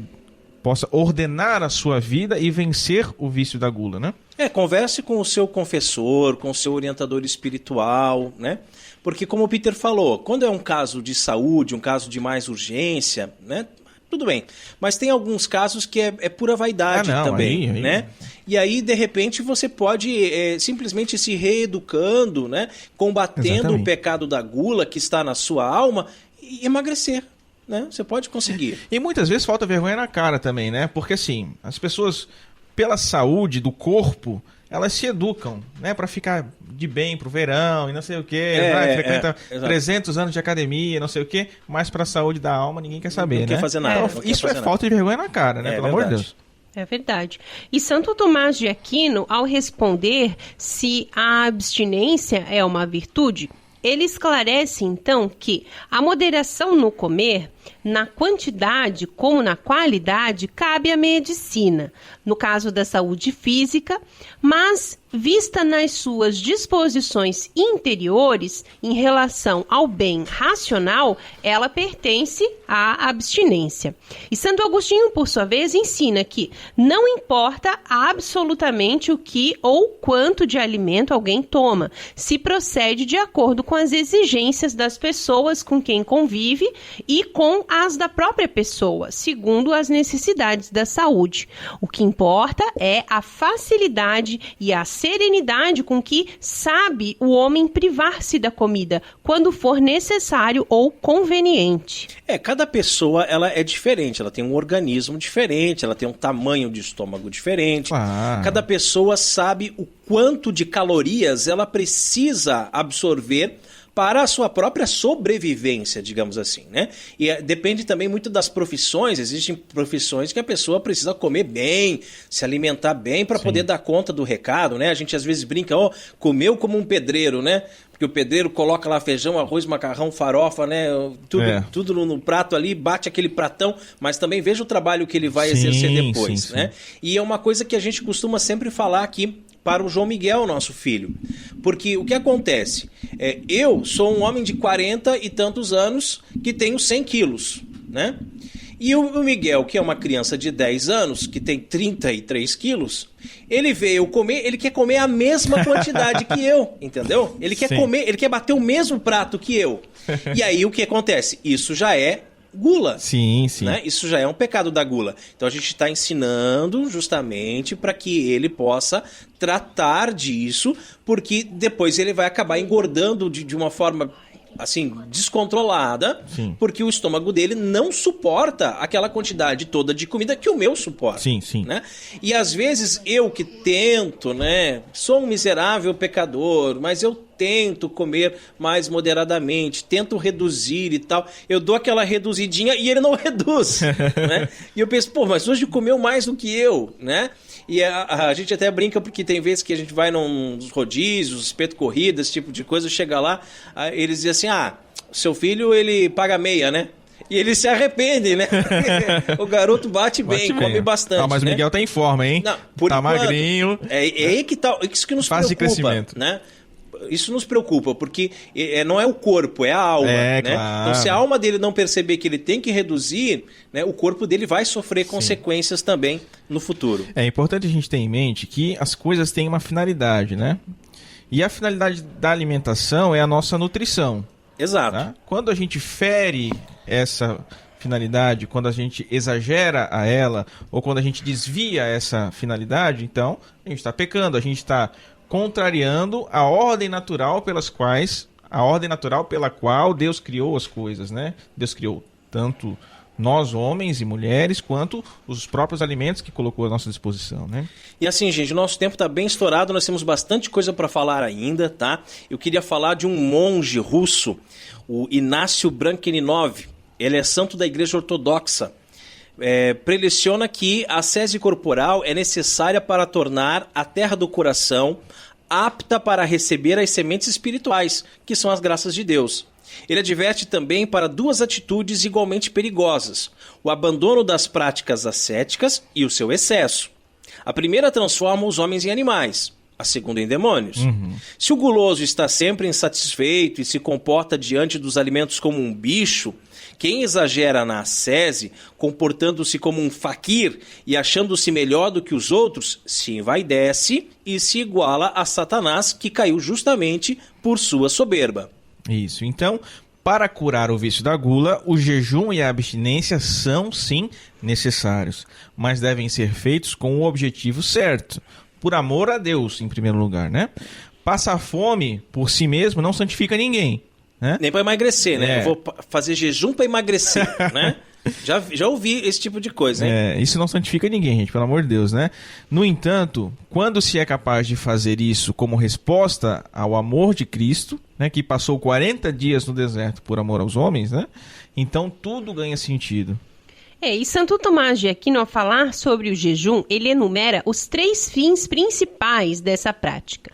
possa ordenar a sua vida e vencer o vício da gula, né? Converse com o seu confessor, com o seu orientador espiritual, né? Porque como o Peter falou, quando é um caso de saúde, um caso de mais urgência, né? Tudo bem. Mas tem alguns casos que é pura vaidade também, aí. Né? E aí, de repente, você pode simplesmente se reeducando, né? Combatendo o pecado da gula que está na sua alma e emagrecer. Né? Você pode conseguir. E muitas vezes falta vergonha na cara também, né? Porque assim, as pessoas, pela saúde do corpo, elas se educam, né? Para ficar de bem pro verão e não sei o quê, frequenta 300 anos de academia, não sei o quê, mas para a saúde da alma ninguém quer saber, não né? Quer fazer nada. Então, isso é falta de vergonha na cara, né? Pelo amor de Deus. É verdade. E Santo Tomás de Aquino, ao responder se a abstinência é uma virtude, ele esclarece, então, que a moderação no comer, na quantidade como na qualidade, cabe à medicina, no caso da saúde física, mas vista nas suas disposições interiores em relação ao bem racional, ela pertence à abstinência. E Santo Agostinho, por sua vez, ensina que não importa absolutamente o que ou quanto de alimento alguém toma, se procede de acordo com as exigências das pessoas com quem convive e com as da própria pessoa, segundo as necessidades da saúde. O que importa é a facilidade e a serenidade com que sabe o homem privar-se da comida, quando for necessário ou conveniente. Cada pessoa ela é diferente, ela tem um organismo diferente, ela tem um tamanho de estômago diferente. Cada pessoa sabe o quanto de calorias ela precisa absorver para a sua própria sobrevivência, digamos assim, né? E depende também muito das profissões. Existem profissões que a pessoa precisa comer bem, se alimentar bem para poder dar conta do recado, né? A gente às vezes brinca, comeu como um pedreiro, né? Porque o pedreiro coloca lá feijão, arroz, macarrão, farofa, né? Tudo no prato ali, bate aquele pratão, mas também veja o trabalho que ele vai exercer depois, né? E é uma coisa que a gente costuma sempre falar aqui para o João Miguel, nosso filho. Porque o que acontece? Eu sou um homem de 40 e tantos anos que tenho 100 quilos, né? E o Miguel, que é uma criança de 10 anos, que tem 33 quilos, ele vê eu comer, ele quer comer a mesma quantidade que eu, entendeu? Ele quer comer, ele quer bater o mesmo prato que eu. E aí o que acontece? Isso já é gula. Sim, sim. Né? Isso já é um pecado da gula. Então a gente está ensinando justamente para que ele possa tratar disso, porque depois ele vai acabar engordando de uma forma assim, descontrolada, sim, porque o estômago dele não suporta aquela quantidade toda de comida que o meu suporta. Sim, sim. Né? E às vezes eu que tento, né, sou um miserável pecador, mas eu tento comer mais moderadamente, tento reduzir e tal, eu dou aquela reduzidinha e ele não reduz, né? E eu penso, pô, mas hoje comeu mais do que eu, né? E a gente até brinca porque tem vezes que a gente vai nos rodízios, espeto corrida, esse tipo de coisa, chega lá, eles dizem assim, seu filho ele paga meia, né? E ele se arrepende, né? O garoto bate bem, come bastante. Mas o Miguel tá em forma, hein? Não, tá magrinho. É que tá, isso que nos fase preocupa, de crescimento, né? Isso nos preocupa, porque não é o corpo, é a alma, né? Claro. Então, se a alma dele não perceber que ele tem que reduzir, né, o corpo dele vai sofrer consequências também no futuro. É importante a gente ter em mente que as coisas têm uma finalidade, né? E a finalidade da alimentação é a nossa nutrição. Exato. Tá? Quando a gente fere essa finalidade, quando a gente exagera a ela, ou quando a gente desvia essa finalidade, então a gente está pecando, a gente está contrariando a ordem natural pela qual Deus criou as coisas, né? Deus criou tanto nós, homens e mulheres, quanto os próprios alimentos que colocou à nossa disposição, né? E assim, gente, o nosso tempo está bem estourado, nós temos bastante coisa para falar ainda, tá? Eu queria falar de um monge russo, o Inácio Brankeninov. Ele é santo da Igreja Ortodoxa. Preleciona que a ascese corporal é necessária para tornar a terra do coração apta para receber as sementes espirituais, que são as graças de Deus. Ele adverte também para duas atitudes igualmente perigosas: o abandono das práticas ascéticas e o seu excesso. A primeira transforma os homens em animais, a segunda em demônios. Se o guloso está sempre insatisfeito e se comporta diante dos alimentos como um bicho, quem exagera na ascese, comportando-se como um faquir e achando-se melhor do que os outros, se envaidece e se iguala a Satanás, que caiu justamente por sua soberba. Isso. Então, para curar o vício da gula, o jejum e a abstinência são, sim, necessários, mas devem ser feitos com o objetivo certo, por amor a Deus, em primeiro lugar, né? Passar fome por si mesmo não santifica ninguém. Né? Nem para emagrecer, né? Eu vou fazer jejum para emagrecer, né? Já ouvi esse tipo de coisa, hein? Isso não santifica ninguém, gente, pelo amor de Deus, né? No entanto, quando se é capaz de fazer isso como resposta ao amor de Cristo, né, que passou 40 dias no deserto por amor aos homens, né? Então tudo ganha sentido. E Santo Tomás de Aquino, ao falar sobre o jejum, ele enumera os 3 fins principais dessa prática.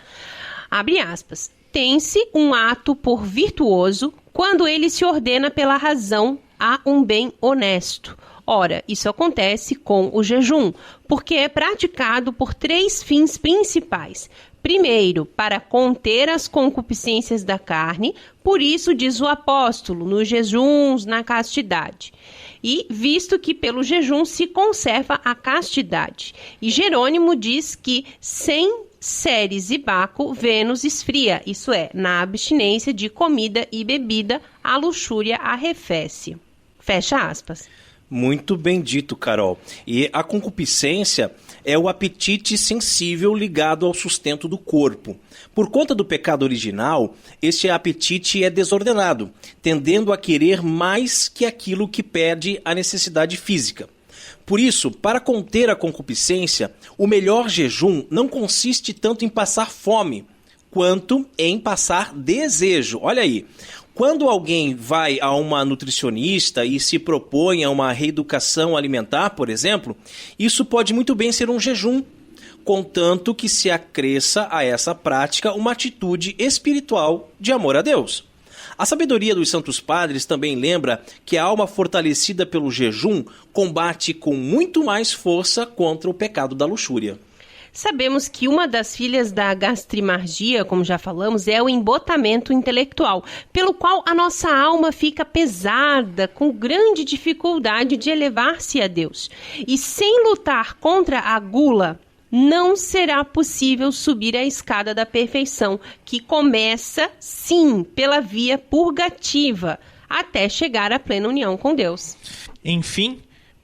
Abre aspas. Tem-se um ato por virtuoso quando ele se ordena pela razão a um bem honesto. Ora, isso acontece com o jejum, porque é praticado por 3 fins principais. Primeiro, para conter as concupiscências da carne, por isso diz o apóstolo, nos jejuns, na castidade. E visto que pelo jejum se conserva a castidade. E Jerônimo diz que sem Ceres e Baco, Vênus esfria, isso é, na abstinência de comida e bebida, a luxúria arrefece. Fecha aspas. Muito bem dito, Carol. E a concupiscência é o apetite sensível ligado ao sustento do corpo. Por conta do pecado original, este apetite é desordenado, tendendo a querer mais que aquilo que pede a necessidade física. Por isso, para conter a concupiscência, o melhor jejum não consiste tanto em passar fome, quanto em passar desejo. Olha aí, quando alguém vai a uma nutricionista e se propõe a uma reeducação alimentar, por exemplo, isso pode muito bem ser um jejum, contanto que se acresça a essa prática uma atitude espiritual de amor a Deus. A sabedoria dos Santos Padres também lembra que a alma fortalecida pelo jejum combate com muito mais força contra o pecado da luxúria. Sabemos que uma das filhas da gastrimargia, como já falamos, é o embotamento intelectual, pelo qual a nossa alma fica pesada, com grande dificuldade de elevar-se a Deus. E sem lutar contra a gula, não será possível subir a escada da perfeição, que começa, sim, pela via purgativa, até chegar à plena união com Deus. Enfim,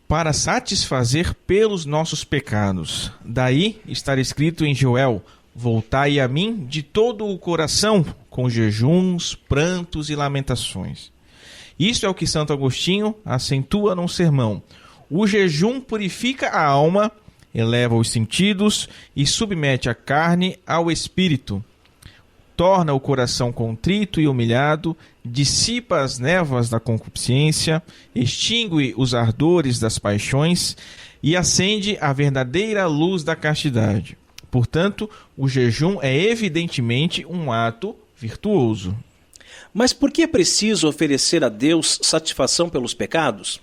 para satisfazer pelos nossos pecados. Daí estar escrito em Joel: voltai a mim de todo o coração, com jejuns, prantos e lamentações. Isso é o que Santo Agostinho acentua num sermão. O jejum purifica a alma, eleva os sentidos e submete a carne ao espírito. Torna o coração contrito e humilhado, dissipa as névoas da concupiscência, extingue os ardores das paixões e acende a verdadeira luz da castidade. Portanto, o jejum é evidentemente um ato virtuoso. Mas por que é preciso oferecer a Deus satisfação pelos pecados?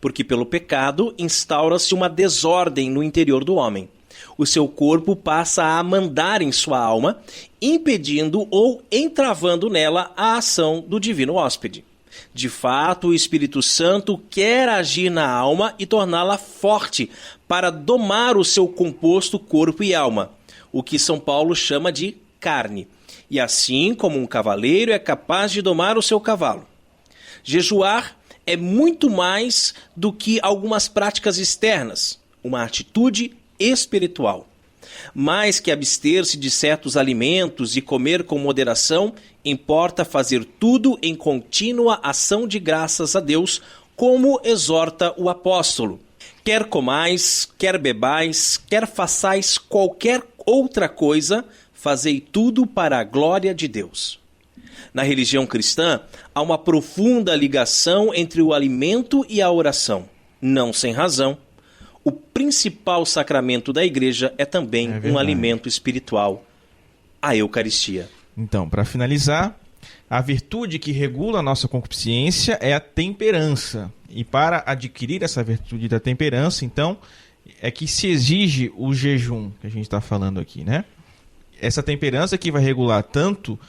Porque pelo pecado instaura-se uma desordem no interior do homem. O seu corpo passa a mandar em sua alma, impedindo ou entravando nela a ação do divino hóspede. De fato, o Espírito Santo quer agir na alma e torná-la forte para domar o seu composto corpo e alma, o que São Paulo chama de carne. E assim como um cavaleiro é capaz de domar o seu cavalo. Jejuar é muito mais do que algumas práticas externas, uma atitude espiritual. Mais que abster-se de certos alimentos e comer com moderação, importa fazer tudo em contínua ação de graças a Deus, como exorta o apóstolo. Quer comais, quer bebais, quer façais qualquer outra coisa, fazei tudo para a glória de Deus. Na religião cristã, há uma profunda ligação entre o alimento e a oração. Não sem razão. O principal sacramento da igreja é também um alimento espiritual, a Eucaristia. Então, para finalizar, a virtude que regula a nossa concupiscência é a temperança. E para adquirir essa virtude da temperança, então, é que se exige o jejum, que a gente está falando aqui, né? Essa temperança que vai regular tanto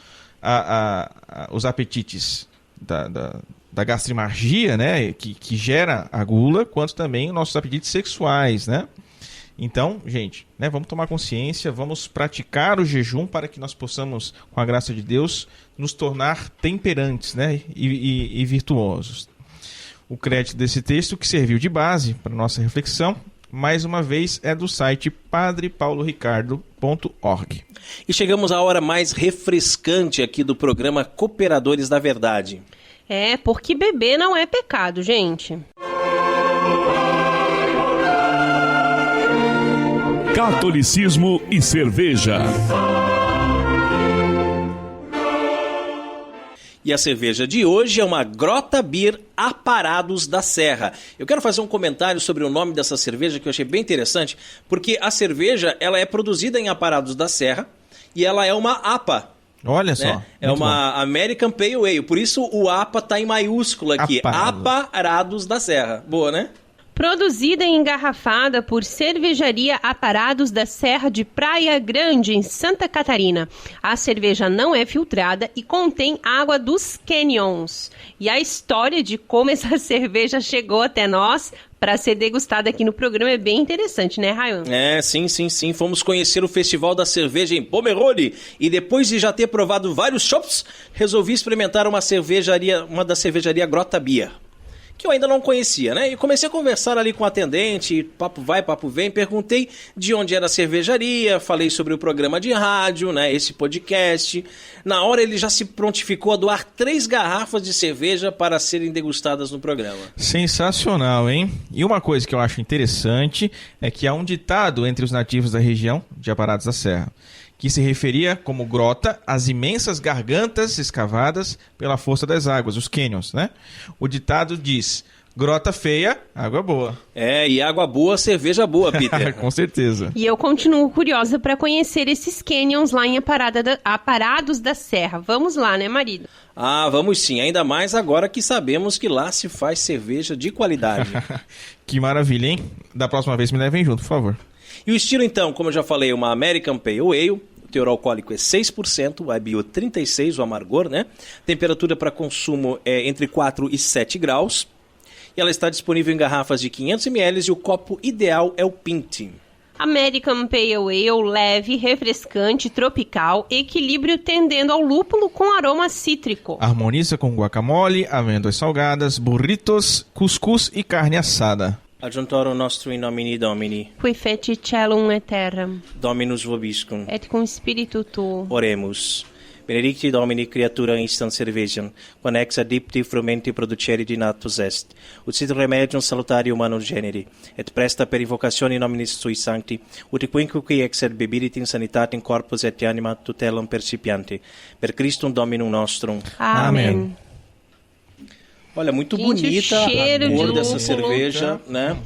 os apetites da gastrimargia, né, que gera a gula, quanto também os nossos apetites sexuais, né? Então, gente, né, vamos tomar consciência, vamos praticar o jejum para que nós possamos, com a graça de Deus, nos tornar temperantes, né, e virtuosos. O crédito desse texto, que serviu de base para a nossa reflexão, mais uma vez, é do site padrepauloricardo.org. E chegamos à hora mais refrescante aqui do programa Cooperadores da Verdade. É, porque beber não é pecado, gente. Catolicismo e cerveja. E a cerveja de hoje é uma Grota Beer Aparados da Serra. Eu quero fazer um comentário sobre o nome dessa cerveja que eu achei bem interessante, porque a cerveja ela é produzida em Aparados da Serra e ela é uma APA. Olha só. Né? É uma American Pale Ale, por isso o APA está em maiúsculo aqui. Aparados da Serra. Boa, né? Produzida e engarrafada por Cervejaria Aparados da Serra de Praia Grande, em Santa Catarina. A cerveja não é filtrada e contém água dos canyons. E a história de como essa cerveja chegou até nós para ser degustada aqui no programa é bem interessante, né, Rayon? É, sim. Fomos conhecer o Festival da Cerveja em Pomerode e depois de já ter provado vários chopps, resolvi experimentar uma da cervejaria Grota Beer, que eu ainda não conhecia, né? E comecei a conversar ali com o atendente, papo vai, papo vem, perguntei de onde era a cervejaria, falei sobre o programa de rádio, né? Esse podcast. Na hora ele já se prontificou a doar 3 garrafas de cerveja para serem degustadas no programa. Sensacional, hein? E uma coisa que eu acho interessante é que há um ditado entre os nativos da região de Aparados da Serra, que se referia como grota às imensas gargantas escavadas pela força das águas, os canyons, né? O ditado diz: grota feia, água boa. É, e água boa, cerveja boa, Peter. Com certeza. E eu continuo curiosa para conhecer esses canyons lá em Aparados da Serra. Vamos lá, né, marido? Ah, vamos sim. Ainda mais agora que sabemos que lá se faz cerveja de qualidade. Que maravilha, hein? Da próxima vez me levem junto, por favor. E o estilo, então, como eu já falei, uma American Pale Ale. O teor alcoólico é 6%, o IBU 36%, o amargor, né? Temperatura para consumo é entre 4 e 7 graus. E ela está disponível em garrafas de 500 ml e o copo ideal é o pint. American Pale Ale, leve, refrescante, tropical, equilíbrio tendendo ao lúpulo com aroma cítrico. Harmoniza com guacamole, amêndoas salgadas, burritos, cuscuz e carne assada. Adjuntoro nostro in nomine Domini. Qui feci celum et terram, Dominus vobiscum. et cum spiritu tuo. Oremus. Benedicti Domini creatura instant cervesiam, quam ex adipti frumenti producere natus est, ut sit remedium salutari humanum generi, et presta per invocatione nominis sui sancti, ut quinque qui ex ad bebirit in sanitatem corpus et anima tutelam percipiante, per Christum Dominum nostrum. Amém. Olha, muito Gente, bonita a cheiro cor de dessa lúpulo. cerveja, né?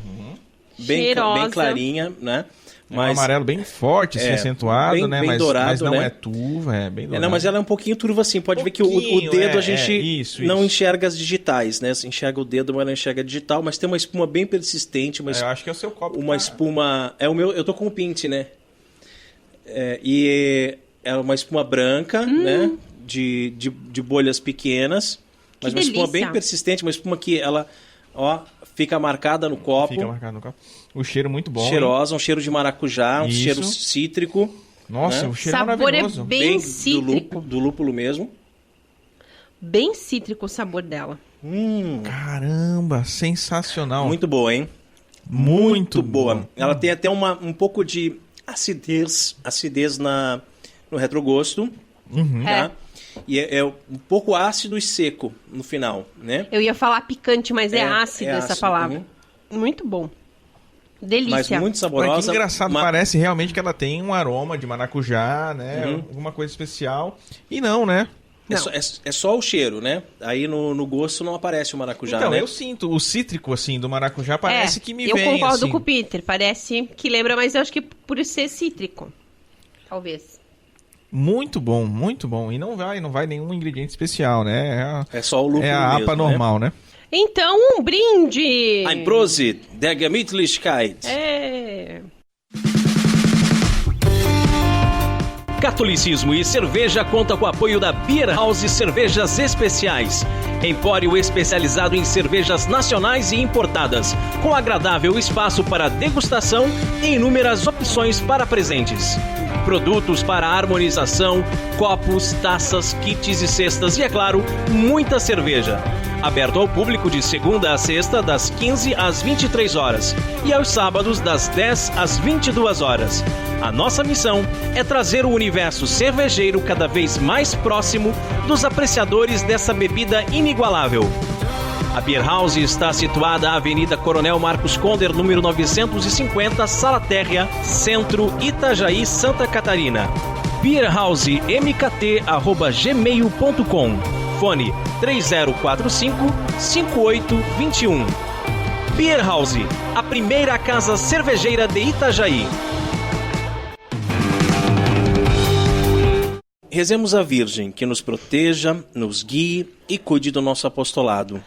Bem Cheirosa. clarinha, né? É um amarelo bem forte, assim, acentuado, bem- né? bem mas dourado, não né? é turva, é bem dourado. Não, mas ela é um pouquinho turva assim. Pode ver que o Pouquinho, dedo a gente isso. não enxerga as digitais, né? Você enxerga o dedo, mas não enxerga digital. Mas tem uma espuma bem persistente, Eu acho que é o seu copo. uma espuma... É o meu... Eu tô com o pint, né? E é uma espuma branca, né? De bolhas pequenas. Mas Que uma espuma delícia. bem persistente. Uma espuma que ela, ó, fica marcada no copo. Fica marcado no copo. O cheiro muito bom. Cheirosa, um cheiro de maracujá, um Isso. cheiro cítrico. Hein? Nossa, né? o cheiro é Sabor maravilhoso. é bem cítrico. do lúpulo mesmo. Bem cítrico o sabor dela. Caramba, sensacional. Muito boa, hein? Muito boa. bom. Ela tem até um pouco de acidez no retrogosto, tá? E é um pouco ácido e seco no final, né? Eu ia falar picante, mas é ácido essa ácido, palavra. Muito bom. Delícia. Mas muito Mas saborosa. que engraçado, ma- parece realmente que ela tem um aroma de maracujá, né? Alguma coisa especial. E não, né? É só o cheiro, né? Aí no gosto não aparece o maracujá, Então, né? eu sinto o cítrico, assim, do maracujá, parece que me eu vem, concordo assim. com o Peter. Parece que lembra, mas eu acho que por ser cítrico. Talvez. Muito bom, muito bom. E não vai nenhum ingrediente especial, né? É só o lúpulo É a mesmo, APA né? normal, né? Então, um brinde! Ein Prosit, der Gemütlichkeit. Catolicismo e Cerveja conta com o apoio da Beer House Cervejas Especiais. Empório especializado em cervejas nacionais e importadas, com agradável espaço para degustação e inúmeras opções para presentes. Produtos para harmonização, copos, taças, kits e cestas e, é claro, muita cerveja. Aberto ao público de segunda a sexta, das 15 às 23 horas e aos sábados, das 10 às 22 horas. A nossa missão é trazer o universo cervejeiro cada vez mais próximo dos apreciadores dessa bebida inigualável. A Beer House está situada na Avenida Coronel Marcos Conder, número 950, Sala Térrea, Centro, Itajaí, Santa Catarina. beerhousemkt@gmail.com. Fone 3045-5821. Beer House, a primeira casa cervejeira de Itajaí. Rezemos a Virgem que nos proteja, nos guie e cuide do nosso apostolado.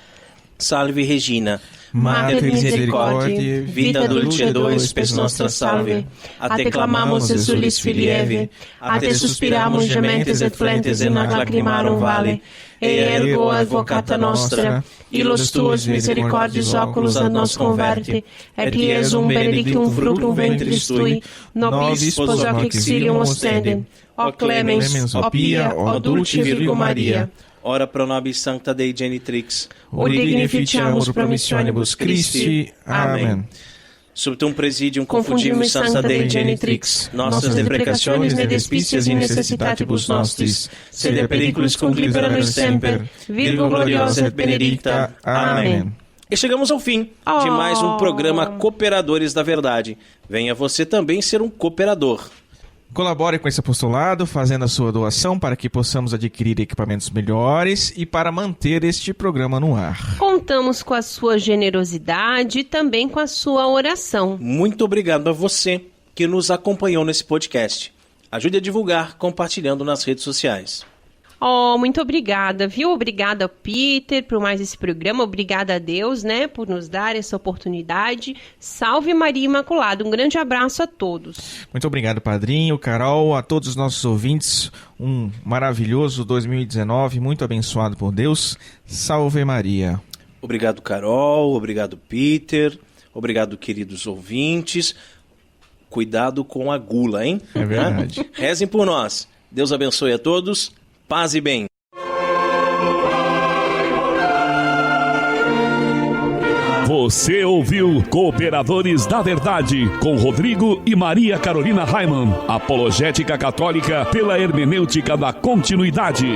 Salve Regina, Mater misericordiae, vita dulcedo spes nostra salve. A te clamamos, exulis filieve, a te suspiramos gementes et flentes in ac lacrimarum vale. Ergo advocata nostra, illos tuos misericordiis oculos ad nos converte, et Iesum benedictum fructum ventris tui, nobis spos hoc exilium ostendem. O clemens, o pia, o dulce Virgo Maria. Ora pro nobis sancta Dei genitrix. O dignificiamus promissionibus Christi. Amém. Subtum presidium confundimus sancta Dei genitrix. Nostras deprecationes ne despicias in necessitatibus nostris. Sede periculis conclibera nos semper. Virgo gloriosa et benedicta. Amém. E chegamos ao fim de mais um programa Cooperadores da Verdade. Venha você também ser um cooperador. Colabore com esse apostolado, fazendo a sua doação para que possamos adquirir equipamentos melhores e para manter este programa no ar. Contamos com a sua generosidade e também com a sua oração. Muito obrigado a você que nos acompanhou nesse podcast. Ajude a divulgar compartilhando nas redes sociais. Oh, muito obrigada, viu? Obrigada, Peter, por mais esse programa. Obrigada a Deus, né, por nos dar essa oportunidade. Salve Maria Imaculada. Um grande abraço a todos. Muito obrigado, Padrinho, Carol, a todos os nossos ouvintes. Um maravilhoso 2019, muito abençoado por Deus. Salve Maria. Obrigado, Carol. Obrigado, Peter. Obrigado, queridos ouvintes. Cuidado com a gula, hein? É verdade. Rezem por nós. Deus abençoe a todos. Paz e bem. Você ouviu Cooperadores da Verdade, com Rodrigo e Maria Carolina Raimann, apologética católica pela hermenêutica da continuidade.